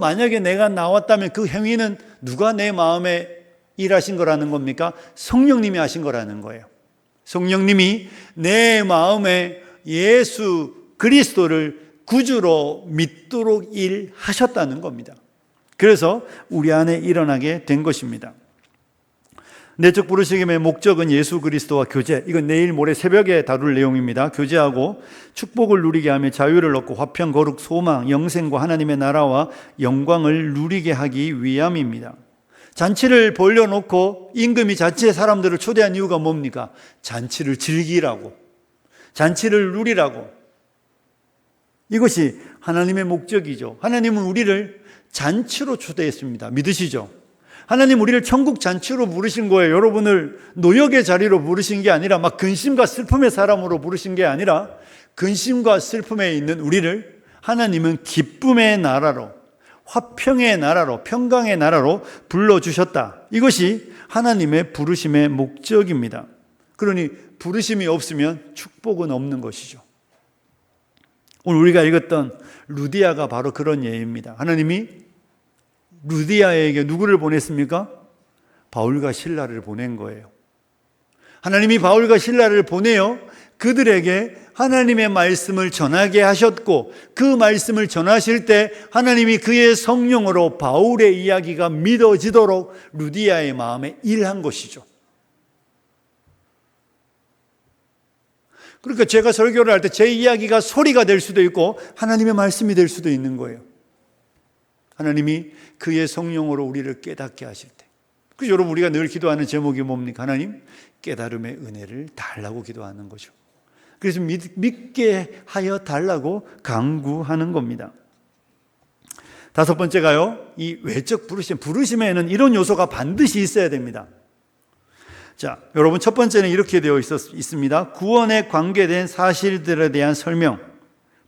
만약에 내가 나왔다면 그 행위는 누가 내 마음에 일하신 거라는 겁니까? 성령님이 하신 거라는 거예요. 성령님이 내 마음에 예수 그리스도를 구주로 믿도록 일하셨다는 겁니다. 그래서 우리 안에 일어나게 된 것입니다. 내적 부르심의 목적은 예수 그리스도와 교제, 이건 내일 모레 새벽에 다룰 내용입니다. 교제하고 축복을 누리게 하며 자유를 얻고 화평, 거룩, 소망, 영생과 하나님의 나라와 영광을 누리게 하기 위함입니다. 잔치를 벌려놓고 임금이 자치의 사람들을 초대한 이유가 뭡니까? 잔치를 즐기라고, 잔치를 누리라고. 이것이 하나님의 목적이죠. 하나님은 우리를 잔치로 초대했습니다. 믿으시죠? 하나님 우리를 천국 잔치로 부르신 거예요. 여러분을 노역의 자리로 부르신 게 아니라 막 근심과 슬픔의 사람으로 부르신 게 아니라 근심과 슬픔에 있는 우리를 하나님은 기쁨의 나라로, 화평의 나라로, 평강의 나라로 불러주셨다. 이것이 하나님의 부르심의 목적입니다. 그러니 부르심이 없으면 축복은 없는 것이죠. 오늘 우리가 읽었던 루디아가 바로 그런 예입니다. 하나님이 루디아에게 누구를 보냈습니까? 바울과 실라를 보낸 거예요. 하나님이 바울과 실라를 보내어 그들에게 하나님의 말씀을 전하게 하셨고, 그 말씀을 전하실 때 하나님이 그의 성령으로 바울의 이야기가 믿어지도록 루디아의 마음에 일한 것이죠. 그러니까 제가 설교를 할 때 제 이야기가 소리가 될 수도 있고 하나님의 말씀이 될 수도 있는 거예요. 하나님이 그의 성령으로 우리를 깨닫게 하실 때. 그래서 여러분, 우리가 늘 기도하는 제목이 뭡니까? 하나님, 깨달음의 은혜를 달라고 기도하는 거죠. 그래서 믿게 하여 달라고 간구하는 겁니다. 5번째가요, 이 외적 부르심에는 이런 요소가 반드시 있어야 됩니다. 자, 여러분, 첫 번째는 이렇게 되어 있습니다. 구원에 관계된 사실들에 대한 설명.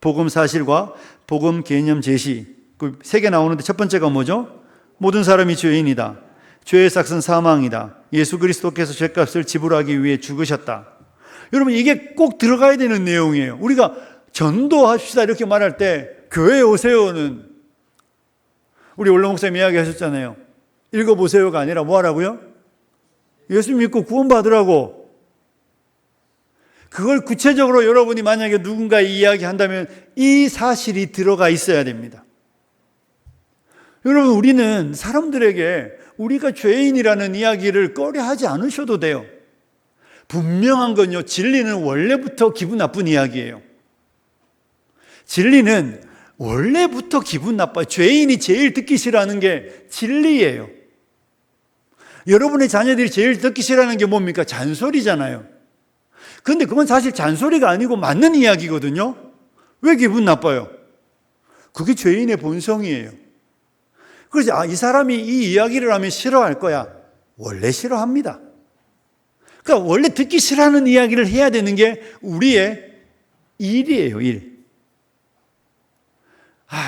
복음 사실과 복음 개념 제시. 그 세 개 나오는데 첫 번째가 뭐죠? 모든 사람이 죄인이다. 죄의 삭은 사망이다. 예수 그리스도께서 죄값을 지불하기 위해 죽으셨다. 여러분, 이게 꼭 들어가야 되는 내용이에요. 우리가 전도합시다 이렇게 말할 때 교회에 오세요는 우리 원로 목사님 이야기 하셨잖아요. 읽어보세요가 아니라 뭐 하라고요? 예수 믿고 구원받으라고. 그걸 구체적으로 여러분이 만약에 누군가에 이야기한다면 이 사실이 들어가 있어야 됩니다. 여러분, 우리는 사람들에게 우리가 죄인이라는 이야기를 꺼려하지 않으셔도 돼요. 분명한 건요, 진리는 원래부터 기분 나쁜 이야기예요. 진리는 원래부터 기분 나빠요. 죄인이 제일 듣기 싫어하는 게 진리예요. 여러분의 자녀들이 제일 듣기 싫어하는 게 뭡니까? 잔소리잖아요. 그런데 그건 사실 잔소리가 아니고 맞는 이야기거든요. 왜 기분 나빠요? 그게 죄인의 본성이에요. 그래서 이 사람이 이 이야기를 하면 싫어할 거야. 원래 싫어합니다. 그러니까 원래 듣기 싫어하는 이야기를 해야 되는 게 우리의 일이에요, 일.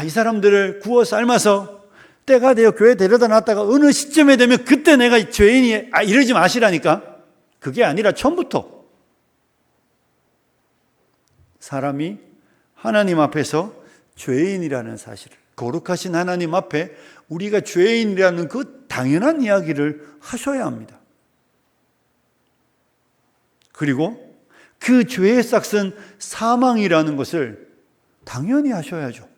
이 사람들을 구워 삶아서 때가 되어 교회 데려다 놨다가 어느 시점에 되면 그때 내가 죄인이 이러지 마시라니까. 그게 아니라 처음부터 사람이 하나님 앞에서 죄인이라는 사실을, 거룩하신 하나님 앞에 우리가 죄인이라는 그 당연한 이야기를 하셔야 합니다. 그리고 그 죄의 삭은 사망이라는 것을 당연히 하셔야죠.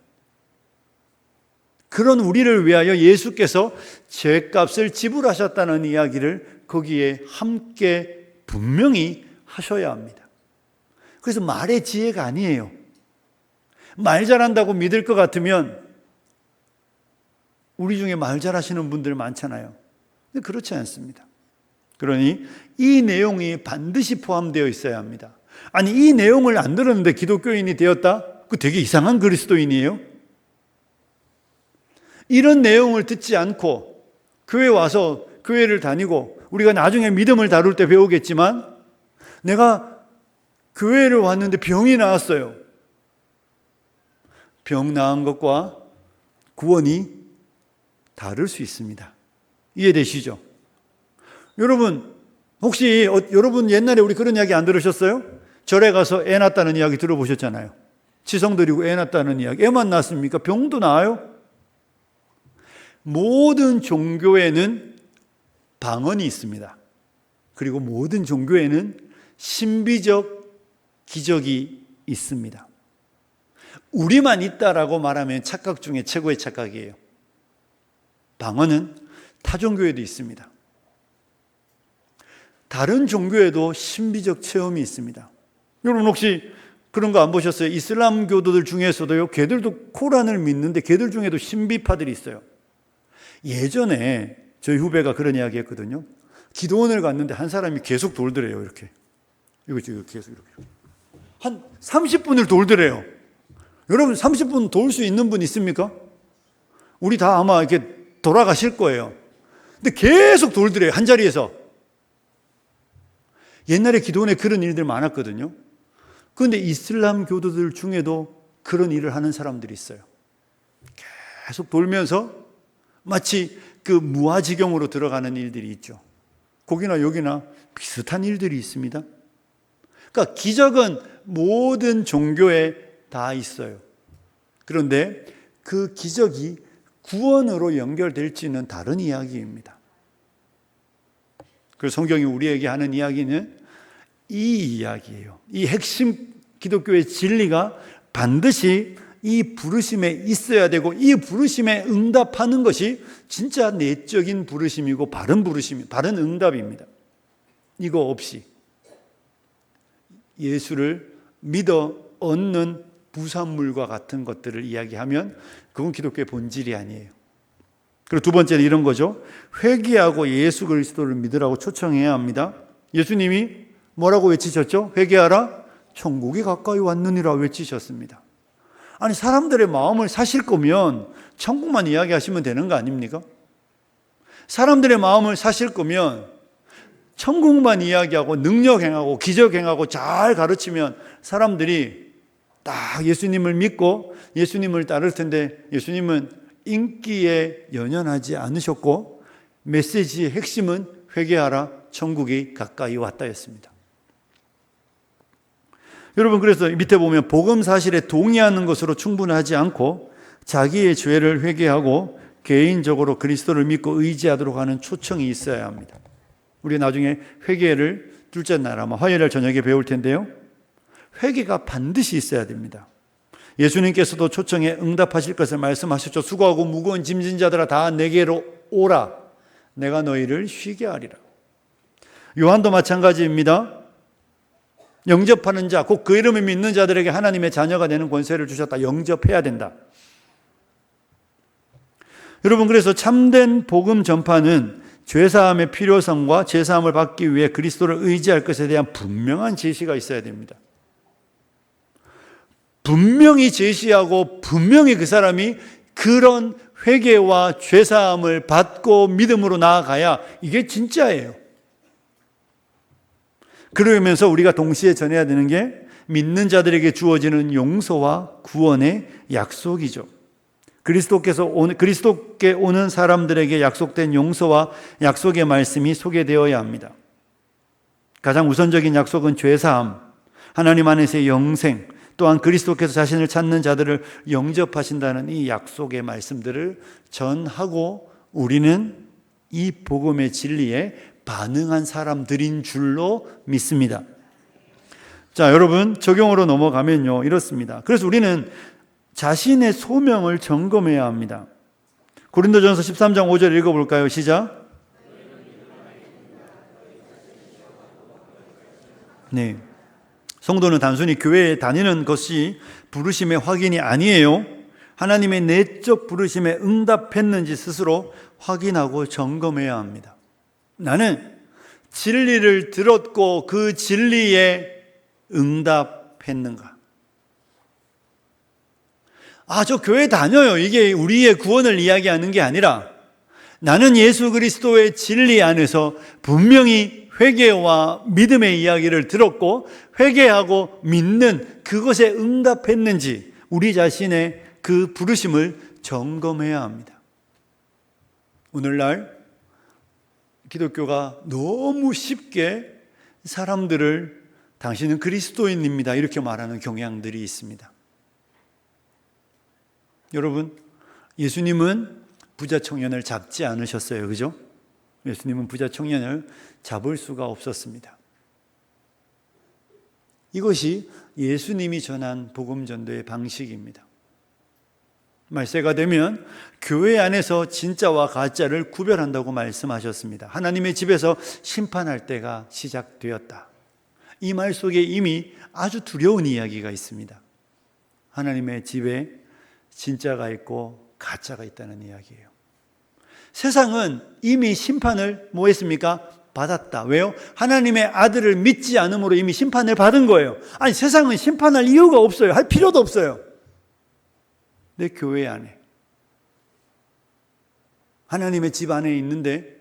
그런 우리를 위하여 예수께서 죄값을 지불하셨다는 이야기를 거기에 함께 분명히 하셔야 합니다. 그래서 말의 지혜가 아니에요. 말 잘한다고 믿을 것 같으면 우리 중에 말 잘하시는 분들 많잖아요. 근데 그렇지 않습니다. 그러니 이 내용이 반드시 포함되어 있어야 합니다. 아니, 이 내용을 안 들었는데 기독교인이 되었다? 그 되게 이상한 그리스도인이에요. 이런 내용을 듣지 않고 교회 와서 교회를 다니고 우리가 나중에 믿음을 다룰 때 배우겠지만 내가 교회를 왔는데 병이 나았어요. 병 나은 것과 구원이 다를 수 있습니다. 이해되시죠? 여러분, 혹시 여러분 옛날에 우리 그런 이야기 안 들으셨어요? 절에 가서 애 낳았다는 이야기 들어보셨잖아요. 치성 드리고 애 낳았다는 이야기. 애만 낳습니까? 병도 나아요? 모든 종교에는 방언이 있습니다. 그리고 모든 종교에는 신비적 기적이 있습니다. 우리만 있다라고 말하면 착각 중에 최고의 착각이에요. 방언은 타 종교에도 있습니다. 다른 종교에도 신비적 체험이 있습니다. 여러분 혹시 그런 거 안 보셨어요? 이슬람 교도들 중에서도요, 걔들도 코란을 믿는데 걔들 중에도 신비파들이 있어요. 예전에 저희 후배가 그런 이야기 했거든요. 기도원을 갔는데 한 사람이 계속 돌더래요, 이렇게. 이거 계속 이렇게. 한 30분을 돌더래요. 여러분 30분 돌 수 있는 분 있습니까? 우리 다 아마 이렇게 돌아가실 거예요. 근데 계속 돌더래요, 한 자리에서. 옛날에 기도원에 그런 일들 많았거든요. 그런데 이슬람 교도들 중에도 그런 일을 하는 사람들이 있어요. 계속 돌면서 마치 그 무아지경으로 들어가는 일들이 있죠. 거기나 여기나 비슷한 일들이 있습니다. 그러니까 기적은 모든 종교에 다 있어요. 그런데 그 기적이 구원으로 연결될지는 다른 이야기입니다. 그래서 성경이 우리에게 하는 이야기는 이 이야기예요. 이 핵심 기독교의 진리가 반드시 이 부르심에 있어야 되고 이 부르심에 응답하는 것이 진짜 내적인 부르심이고 바른 부르심, 바른 응답입니다. 이거 없이 예수를 믿어 얻는 부산물과 같은 것들을 이야기하면 그건 기독교의 본질이 아니에요. 그리고 두 번째는 이런 거죠. 회개하고 예수 그리스도를 믿으라고 초청해야 합니다. 예수님이 뭐라고 외치셨죠? 회개하라, 천국이 가까이 왔느니라 외치셨습니다. 아니, 사람들의 마음을 사실 거면 천국만 이야기하시면 되는 거 아닙니까? 사람들의 마음을 사실 거면 천국만 이야기하고 능력 행하고 기적 행하고 잘 가르치면 사람들이 딱 예수님을 믿고 예수님을 따를 텐데 예수님은 인기에 연연하지 않으셨고 메시지의 핵심은 회개하라, 천국이 가까이 왔다였습니다. 여러분, 그래서 밑에 보면 복음 사실에 동의하는 것으로 충분하지 않고 자기의 죄를 회개하고 개인적으로 그리스도를 믿고 의지하도록 하는 초청이 있어야 합니다. 우리 나중에 회개를 둘째 날 아마 화요일 저녁에 배울 텐데요. 회개가 반드시 있어야 됩니다. 예수님께서도 초청에 응답하실 것을 말씀하셨죠. 수고하고 무거운 짐진 자들아 다 내게로 오라. 내가 너희를 쉬게 하리라. 요한도 마찬가지입니다. 영접하는 자, 곧 그 이름을 믿는 자들에게 하나님의 자녀가 되는 권세를 주셨다. 영접해야 된다. 여러분, 그래서 참된 복음 전파는 죄사함의 필요성과 죄사함을 받기 위해 그리스도를 의지할 것에 대한 분명한 제시가 있어야 됩니다. 분명히 제시하고 분명히 그 사람이 그런 회개와 죄사함을 받고 믿음으로 나아가야 이게 진짜예요. 그러면서 우리가 동시에 전해야 되는 게 믿는 자들에게 주어지는 용서와 구원의 약속이죠. 그리스도께 오는 사람들에게 약속된 용서와 약속의 말씀이 소개되어야 합니다. 가장 우선적인 약속은 죄사함, 하나님 안에서의 영생, 또한 그리스도께서 자신을 찾는 자들을 영접하신다는 이 약속의 말씀들을 전하고 우리는 이 복음의 진리에 반응한 사람들인 줄로 믿습니다. 자, 여러분, 적용으로 넘어가면요, 이렇습니다. 그래서 우리는 자신의 소명을 점검해야 합니다. 고린도전서 13장 5절 읽어볼까요? 시작. 네. 성도는 단순히 교회에 다니는 것이 부르심의 확인이 아니에요. 하나님의 내적 부르심에 응답했는지 스스로 확인하고 점검해야 합니다. 나는 진리를 들었고 그 진리에 응답했는가? 저 교회 다녀요. 이게 우리의 구원을 이야기하는 게 아니라 나는 예수 그리스도의 진리 안에서 분명히 회개와 믿음의 이야기를 들었고 회개하고 믿는 그것에 응답했는지 우리 자신의 그 부르심을 점검해야 합니다. 오늘날 기독교가 너무 쉽게 사람들을 당신은 그리스도인입니다 이렇게 말하는 경향들이 있습니다. 여러분, 예수님은 부자 청년을 잡지 않으셨어요. 그죠? 예수님은 부자 청년을 잡을 수가 없었습니다. 이것이 예수님이 전한 복음 전도의 방식입니다. 말세가 되면 교회 안에서 진짜와 가짜를 구별한다고 말씀하셨습니다. 하나님의 집에서 심판할 때가 시작되었다. 이 말 속에 이미 아주 두려운 이야기가 있습니다. 하나님의 집에 진짜가 있고 가짜가 있다는 이야기예요. 세상은 이미 심판을 뭐 했습니까? 받았다. 왜요? 하나님의 아들을 믿지 않음으로 이미 심판을 받은 거예요. 아니, 세상은 심판할 이유가 없어요. 할 필요도 없어요. 내 교회 안에, 하나님의 집 안에 있는데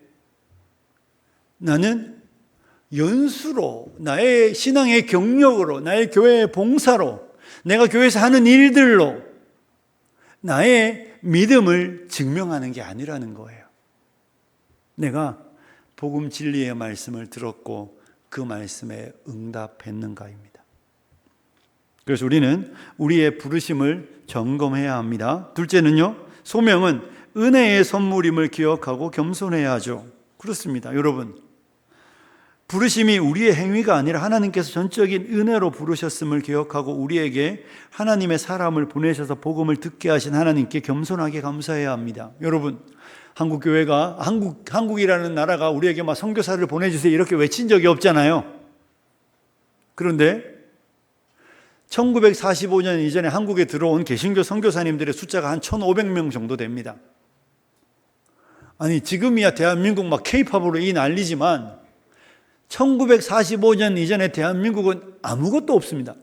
나는 연수로, 나의 신앙의 경력으로, 나의 교회의 봉사로, 내가 교회에서 하는 일들로 나의 믿음을 증명하는 게 아니라는 거예요. 내가 복음 진리의 말씀을 들었고 그 말씀에 응답했는가입니다. 그래서 우리는 우리의 부르심을 점검해야 합니다. 둘째는요, 소명은 은혜의 선물임을 기억하고 겸손해야 하죠. 그렇습니다. 여러분, 부르심이 우리의 행위가 아니라 하나님께서 전적인 은혜로 부르셨음을 기억하고 우리에게 하나님의 사람을 보내셔서 복음을 듣게 하신 하나님께 겸손하게 감사해야 합니다. 여러분, 한국교회가 한국이라는 나라가 우리에게 막 선교사를 보내주세요 이렇게 외친 적이 없잖아요. 그런데 1945년 이전에 한국에 들어온 개신교 선교사님들의 숫자가 한 1,500명 정도 됩니다. 아니, 지금이야 대한민국 막 K-팝으로 이 난리지만 1945년 이전에 대한민국은 아무것도 없습니다.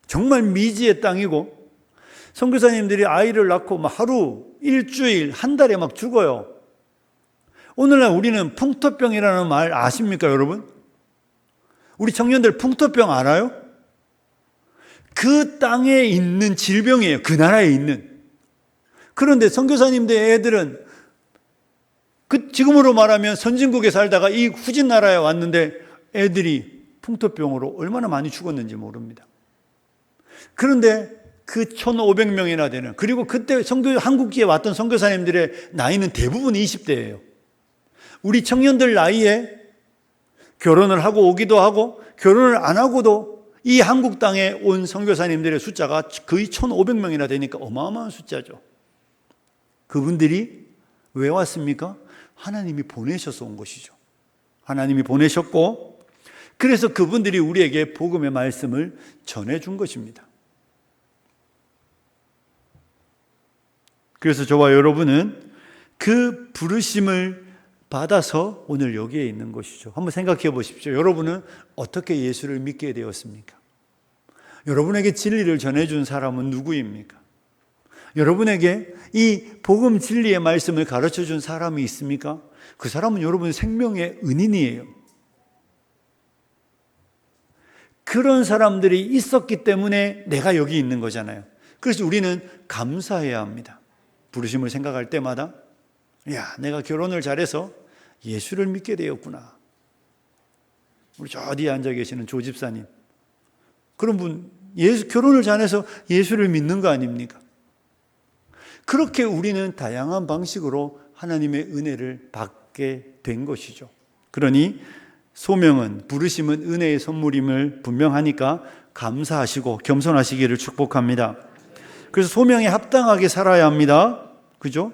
정말 미지의 땅이고 선교사님들이 아이를 낳고 막 하루, 일주일, 한 달에 막 죽어요. 오늘날 우리는 풍토병이라는 말 아십니까, 여러분? 우리 청년들 풍토병 알아요? 그 땅에 있는 질병이에요. 그 나라에 있는. 그런데 선교사님들 애들은 지금으로 말하면 선진국에 살다가 이 후진 나라에 왔는데 애들이 풍토병으로 얼마나 많이 죽었는지 모릅니다. 그런데 그 1,500명이나 되는, 그리고 그때 한국기에 왔던 선교사님들의 나이는 대부분 20대예요. 우리 청년들 나이에 결혼을 하고 오기도 하고 결혼을 안 하고도 이 한국 땅에 온 선교사님들의 숫자가 거의 1,500명이나 되니까 어마어마한 숫자죠. 그분들이 왜 왔습니까? 하나님이 보내셔서 온 것이죠. 하나님이 보내셨고, 그래서 그분들이 우리에게 복음의 말씀을 전해준 것입니다. 그래서 저와 여러분은 그 부르심을 받아서 오늘 여기에 있는 것이죠. 한번 생각해 보십시오. 여러분은 어떻게 예수를 믿게 되었습니까? 여러분에게 진리를 전해준 사람은 누구입니까? 여러분에게 이 복음 진리의 말씀을 가르쳐 준 사람이 있습니까? 그 사람은 여러분의 생명의 은인이에요. 그런 사람들이 있었기 때문에 내가 여기 있는 거잖아요. 그래서 우리는 감사해야 합니다. 부르심을 생각할 때마다, 야, 내가 결혼을 잘해서 예수를 믿게 되었구나. 우리 저 어디에 앉아 계시는 조 집사님, 그런 분 결혼을 잘해서 예수를 믿는 거 아닙니까? 그렇게 우리는 다양한 방식으로 하나님의 은혜를 받게 된 것이죠. 그러니 소명은, 부르심은 은혜의 선물임을 분명하니까 감사하시고 겸손하시기를 축복합니다. 그래서 소명에 합당하게 살아야 합니다. 그죠?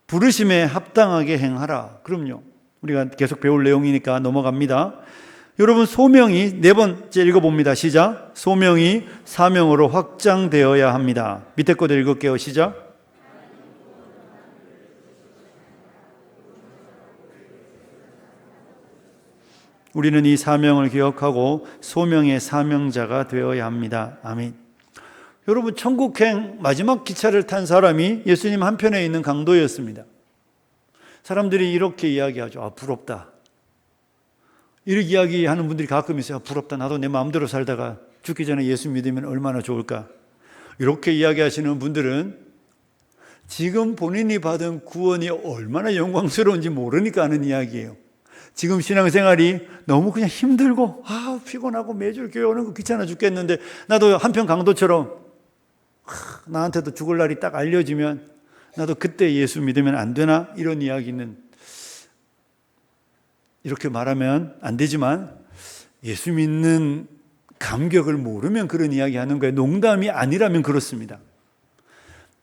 부르심에 합당하게 행하라. 그럼요. 우리가 계속 배울 내용이니까 넘어갑니다. 여러분, 소명이, 네 번째 읽어봅니다. 시작. 소명이 사명으로 확장되어야 합니다. 밑에 거도 읽을게요. 시작. 우리는 이 사명을 기억하고 소명의 사명자가 되어야 합니다. 아멘. 여러분, 천국행 마지막 기차를 탄 사람이 예수님 한편에 있는 강도였습니다. 사람들이 이렇게 이야기하죠. 아, 부럽다. 이렇게 이야기하는 분들이 가끔 있어요. 부럽다. 나도 내 마음대로 살다가 죽기 전에 예수 믿으면 얼마나 좋을까. 이렇게 이야기하시는 분들은 지금 본인이 받은 구원이 얼마나 영광스러운지 모르니까 하는 이야기예요. 지금 신앙생활이 너무 그냥 힘들고 피곤하고 매주 교회 오는 거 귀찮아 죽겠는데, 나도 한편 강도처럼 나한테도 죽을 날이 딱 알려지면 나도 그때 예수 믿으면 안 되나? 이런 이야기는 이렇게 말하면 안 되지만, 예수 믿는 감격을 모르면 그런 이야기 하는 거예요. 농담이 아니라면 그렇습니다.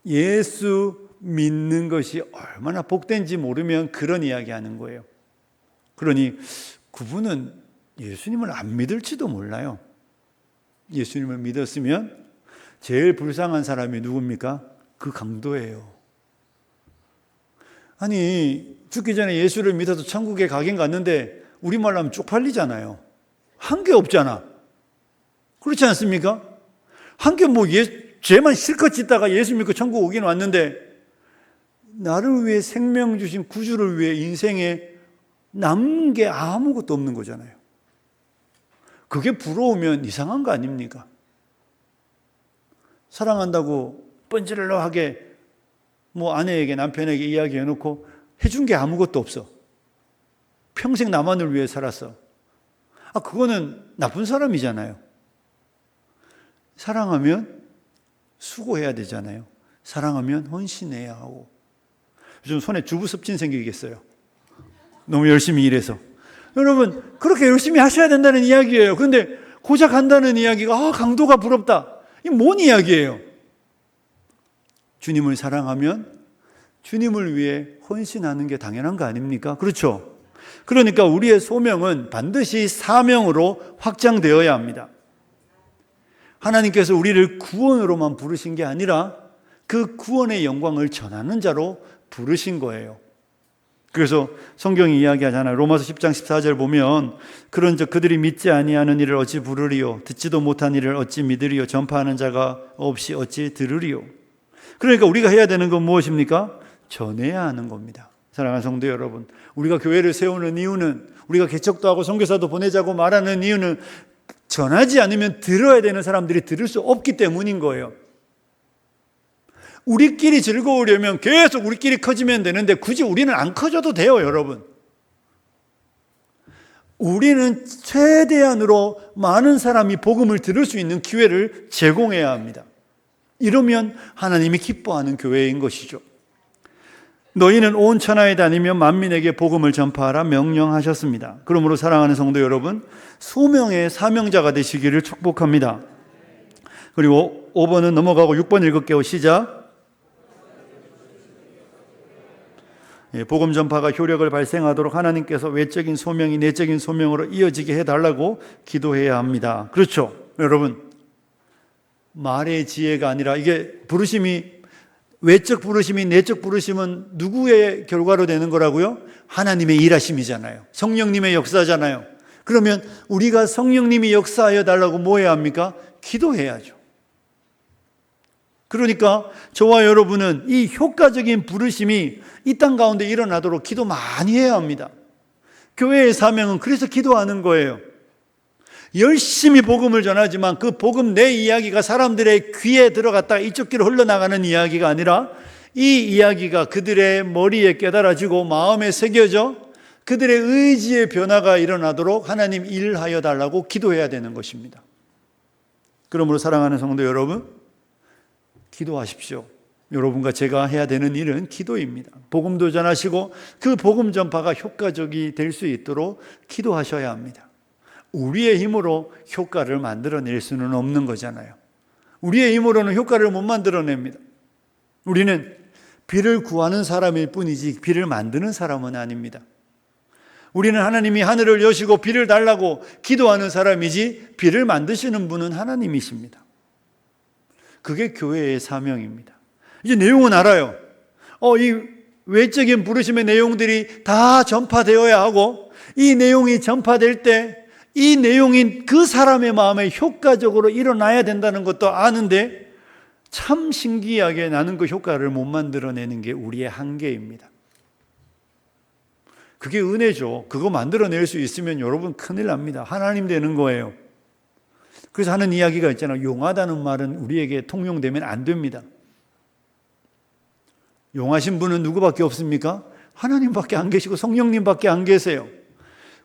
예수 믿는 것이 얼마나 복된지 모르면 그런 이야기 하는 거예요. 그러니 그분은 예수님을 안 믿을지도 몰라요. 예수님을 믿었으면 제일 불쌍한 사람이 누굽니까? 그 강도예요. 아니, 죽기 전에 예수를 믿어서 천국에 가긴 갔는데 우리말로 하면 쪽팔리잖아요. 한 게 없잖아. 그렇지 않습니까? 한 게 죄만 실컷 짓다가 예수 믿고 천국 오긴 왔는데, 나를 위해 생명 주신 구주를 위해 인생에 남은 게 아무것도 없는 거잖아요. 그게 부러우면 이상한 거 아닙니까? 사랑한다고 뻔질러하게 아내에게, 남편에게 이야기해놓고 해준 게 아무것도 없어. 평생 나만을 위해 살았어. 그거는 나쁜 사람이잖아요. 사랑하면 수고해야 되잖아요. 사랑하면 헌신해야 하고. 요즘 손에 주부습진 생기겠어요. 너무 열심히 일해서. 여러분, 그렇게 열심히 하셔야 된다는 이야기예요. 그런데 고작 한다는 이야기가 강도가 부럽다. 이게 뭔 이야기예요? 주님을 사랑하면 주님을 위해 헌신하는 게 당연한 거 아닙니까? 그렇죠? 그러니까 우리의 소명은 반드시 사명으로 확장되어야 합니다. 하나님께서 우리를 구원으로만 부르신 게 아니라 그 구원의 영광을 전하는 자로 부르신 거예요. 그래서 성경이 이야기하잖아요. 로마서 10장 14절 보면, 그런즉 그들이 믿지 아니하는 이를 어찌 부르리요, 듣지도 못한 이를 어찌 믿으리요, 전파하는 자가 없이 어찌 들으리요. 그러니까 우리가 해야 되는 건 무엇입니까? 전해야 하는 겁니다. 사랑하는 성도 여러분, 우리가 교회를 세우는 이유는, 우리가 개척도 하고 선교사도 보내자고 말하는 이유는 전하지 않으면 들어야 되는 사람들이 들을 수 없기 때문인 거예요. 우리끼리 즐거우려면 계속 우리끼리 커지면 되는데 굳이 우리는 안 커져도 돼요, 여러분. 우리는 최대한으로 많은 사람이 복음을 들을 수 있는 기회를 제공해야 합니다. 이러면 하나님이 기뻐하는 교회인 것이죠. 너희는 온 천하에 다니며 만민에게 복음을 전파하라 명령하셨습니다. 그러므로 사랑하는 성도 여러분, 소명의 사명자가 되시기를 축복합니다. 그리고 5번은 넘어가고 6번 읽을게요. 시작. 복음 전파가 효력을 발생하도록 하나님께서 외적인 소명이 내적인 소명으로 이어지게 해달라고 기도해야 합니다. 그렇죠, 여러분. 말의 지혜가 아니라 이게 부르심이 외적 부르심이 내적 부르심은 누구의 결과로 되는 거라고요? 하나님의 일하심이잖아요. 성령님의 역사잖아요. 그러면 우리가 성령님이 역사하여 달라고 뭐 해야 합니까? 기도해야죠. 그러니까 저와 여러분은 이 효과적인 부르심이 이 땅 가운데 일어나도록 기도 많이 해야 합니다. 교회의 사명은 그래서 기도하는 거예요. 열심히 복음을 전하지만 그 복음 내 이야기가 사람들의 귀에 들어갔다가 이쪽 귀로 흘러나가는 이야기가 아니라 이 이야기가 그들의 머리에 깨달아지고 마음에 새겨져 그들의 의지의 변화가 일어나도록 하나님 일하여 달라고 기도해야 되는 것입니다. 그러므로 사랑하는 성도 여러분, 기도하십시오. 여러분과 제가 해야 되는 일은 기도입니다. 복음도 전하시고 그 복음 전파가 효과적이 될 수 있도록 기도하셔야 합니다. 우리의 힘으로 효과를 만들어낼 수는 없는 거잖아요. 우리의 힘으로는 효과를 못 만들어냅니다. 우리는 비를 구하는 사람일 뿐이지 비를 만드는 사람은 아닙니다. 우리는 하나님이 하늘을 여시고 비를 달라고 기도하는 사람이지 비를 만드시는 분은 하나님이십니다. 그게 교회의 사명입니다. 이제 내용은 알아요. 이 외적인 부르심의 내용들이 다 전파되어야 하고 이 내용이 전파될 때 이 내용이 그 사람의 마음에 효과적으로 일어나야 된다는 것도 아는데 참 신기하게 나는 그 효과를 못 만들어내는 게 우리의 한계입니다. 그게 은혜죠. 그거 만들어낼 수 있으면 여러분 큰일 납니다. 하나님 되는 거예요. 그래서 하는 이야기가 있잖아요. 용하다는 말은 우리에게 통용되면 안 됩니다. 용하신 분은 누구밖에 없습니까? 하나님밖에 안 계시고 성령님밖에 안 계세요.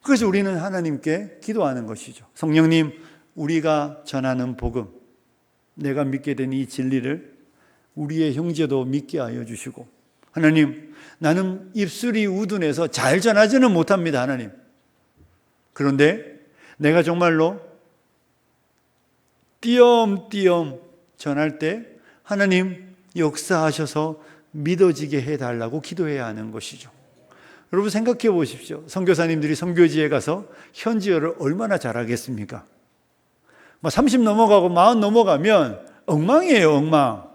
그래서 우리는 하나님께 기도하는 것이죠. 성령님, 우리가 전하는 복음, 내가 믿게 된 이 진리를 우리의 형제도 믿게 하여 주시고, 하나님, 나는 입술이 우둔해서 잘 전하지는 못합니다, 하나님. 그런데 내가 정말로 띄엄띄엄 전할 때 하나님 역사하셔서 믿어지게 해달라고 기도해야 하는 것이죠. 여러분 생각해 보십시오. 선교사님들이 선교지에 가서 현지어를 얼마나 잘하겠습니까? 30 넘어가고 40 넘어가면 엉망이에요, 엉망.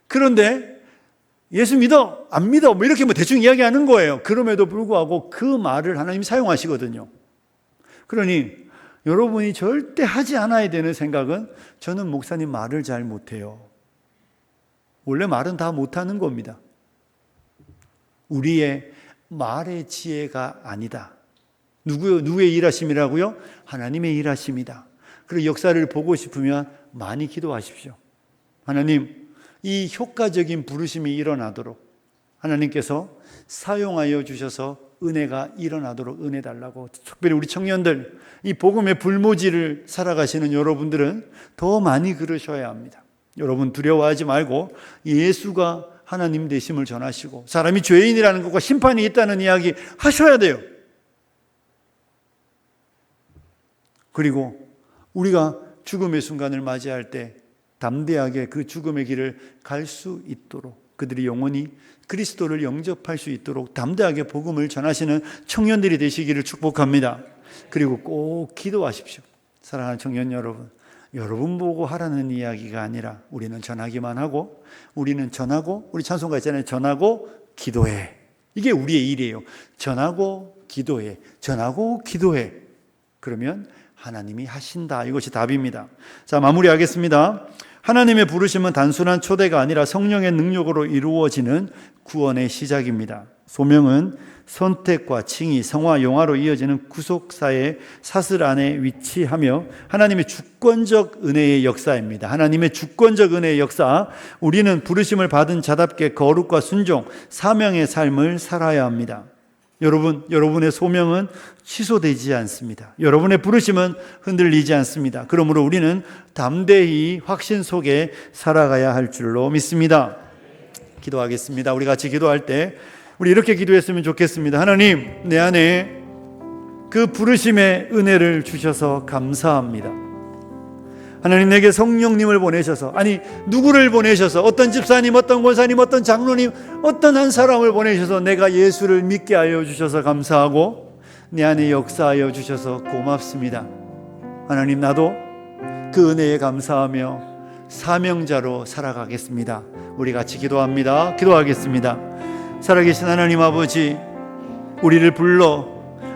그런데 예수 믿어, 안 믿어, 이렇게 대충 이야기하는 거예요. 그럼에도 불구하고 그 말을 하나님이 사용하시거든요. 그러니 여러분이 절대 하지 않아야 되는 생각은 저는 목사님 말을 잘 못해요. 원래 말은 다 못하는 겁니다. 우리의 말의 지혜가 아니다. 누구의 일하심이라고요? 하나님의 일하심이다. 그리고 역사를 보고 싶으면 많이 기도하십시오. 하나님, 이 효과적인 부르심이 일어나도록 하나님께서 사용하여 주셔서 은혜가 일어나도록 은혜 달라고. 특별히 우리 청년들, 이 복음의 불모지를 살아가시는 여러분들은 더 많이 그러셔야 합니다. 여러분 두려워하지 말고 예수가 하나님 되심을 전하시고 사람이 죄인이라는 것과 심판이 있다는 이야기 하셔야 돼요. 그리고 우리가 죽음의 순간을 맞이할 때 담대하게 그 죽음의 길을 갈 수 있도록, 그들이 영원히 그리스도를 영접할 수 있도록 담대하게 복음을 전하시는 청년들이 되시기를 축복합니다. 그리고 꼭 기도하십시오. 사랑하는 청년 여러분, 여러분 보고 하라는 이야기가 아니라 우리는 전하기만 하고, 우리는 전하고, 우리 찬송가 있잖아요. 전하고 기도해. 이게 우리의 일이에요. 전하고 기도해. 전하고 기도해. 그러면 하나님이 하신다. 이것이 답입니다. 자, 마무리하겠습니다. 하나님의 부르심은 단순한 초대가 아니라 성령의 능력으로 이루어지는 구원의 시작입니다. 소명은 선택과 칭의, 성화, 용화로 이어지는 구속사의 사슬 안에 위치하며 하나님의 주권적 은혜의 역사입니다. 하나님의 주권적 은혜의 역사, 우리는 부르심을 받은 자답게 거룩과 순종, 사명의 삶을 살아야 합니다. 여러분의 소명은 취소되지 않습니다. 여러분의 부르심은 흔들리지 않습니다. 그러므로 우리는 담대히 확신 속에 살아가야 할 줄로 믿습니다. 기도하겠습니다. 우리 같이 기도할 때 우리 이렇게 기도했으면 좋겠습니다. 하나님, 내 안에 그 부르심의 은혜를 주셔서 감사합니다. 하나님, 내게 성령님을 보내셔서, 아니 누구를 보내셔서, 어떤 집사님, 어떤 권사님, 어떤 장로님, 어떤 한 사람을 보내셔서 내가 예수를 믿게 하여 주셔서 감사하고 내 안에 역사하여 주셔서 고맙습니다. 하나님, 나도 그 은혜에 감사하며 사명자로 살아가겠습니다. 우리 같이 기도합니다. 기도하겠습니다. 살아계신 하나님 아버지, 우리를 불러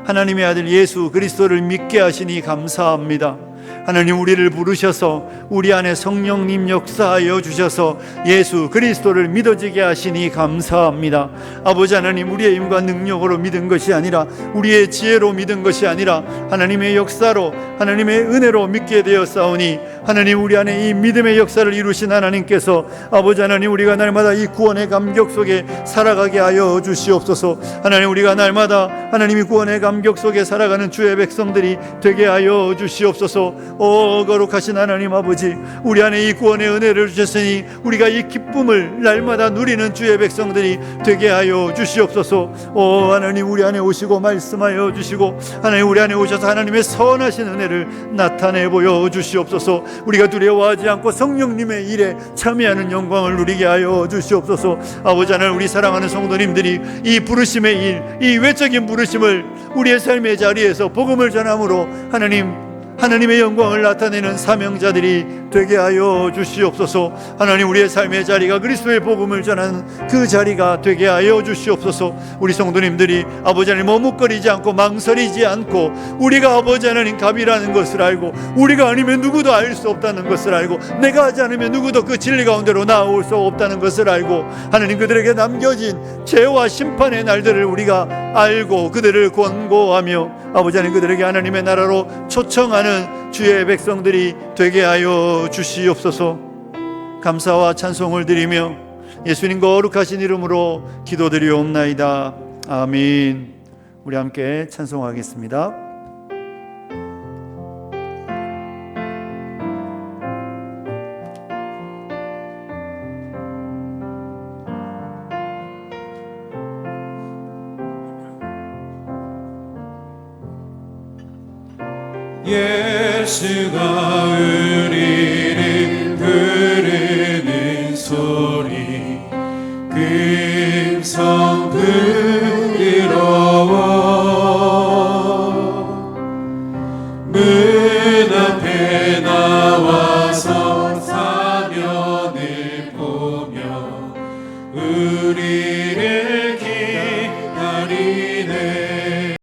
하나님의 아들 예수 그리스도를 믿게 하시니 감사합니다. 하나님, 우리를 부르셔서 우리 안에 성령님 역사하여 주셔서 예수 그리스도를 믿어지게 하시니 감사합니다. 아버지 하나님, 우리의 힘과 능력으로 믿은 것이 아니라, 우리의 지혜로 믿은 것이 아니라 하나님의 역사로, 하나님의 은혜로 믿게 되었사오니, 하나님, 우리 안에 이 믿음의 역사를 이루신 하나님께서 아버지 하나님, 우리가 날마다 이 구원의 감격 속에 살아가게 하여 주시옵소서. 하나님, 우리가 날마다 하나님이 구원의 감격 속에 살아가는 주의 백성들이 되게 하여 주시옵소서. 오 거룩하신 하나님 아버지, 우리 안에 이 구원의 은혜를 주셨으니 우리가 이 기쁨을 날마다 누리는 주의 백성들이 되게 하여 주시옵소서. 오 하나님, 우리 안에 오시고 말씀하여 주시고, 하나님 우리 안에 오셔서 하나님의 선하신 은혜를 나타내 보여 주시옵소서. 우리가 두려워하지 않고 성령님의 일에 참여하는 영광을 누리게 하여 주시옵소서. 아버지 하나님, 우리 사랑하는 성도님들이 이 부르심의 일, 이 외적인 부르심을 우리의 삶의 자리에서 복음을 전함으로 하나님의 영광을 나타내는 사명자들이 되게 하여 주시옵소서. 하나님, 우리의 삶의 자리가 그리스도의 복음을 전하는 그 자리가 되게 하여 주시옵소서. 우리 성도님들이 아버지 하나님 머뭇거리지 않고 망설이지 않고, 우리가 아버지 하나님 갑이라는 것을 알고, 우리가 아니면 누구도 알 수 없다는 것을 알고, 내가 하지 않으면 누구도 그 진리 가운데로 나올 수 없다는 것을 알고, 하나님 그들에게 남겨진 죄와 심판의 날들을 우리가 알고 그들을 권고하며 아버지 하나님 그들에게 하나님의 나라로 초청하는 주의 백성들이 되게 하여 주시옵소서. 감사와 찬송을 드리며 예수님 거룩하신 이름으로 기도드리옵나이다. 아멘. 우리 함께 찬송하겠습니다. 예수가 우리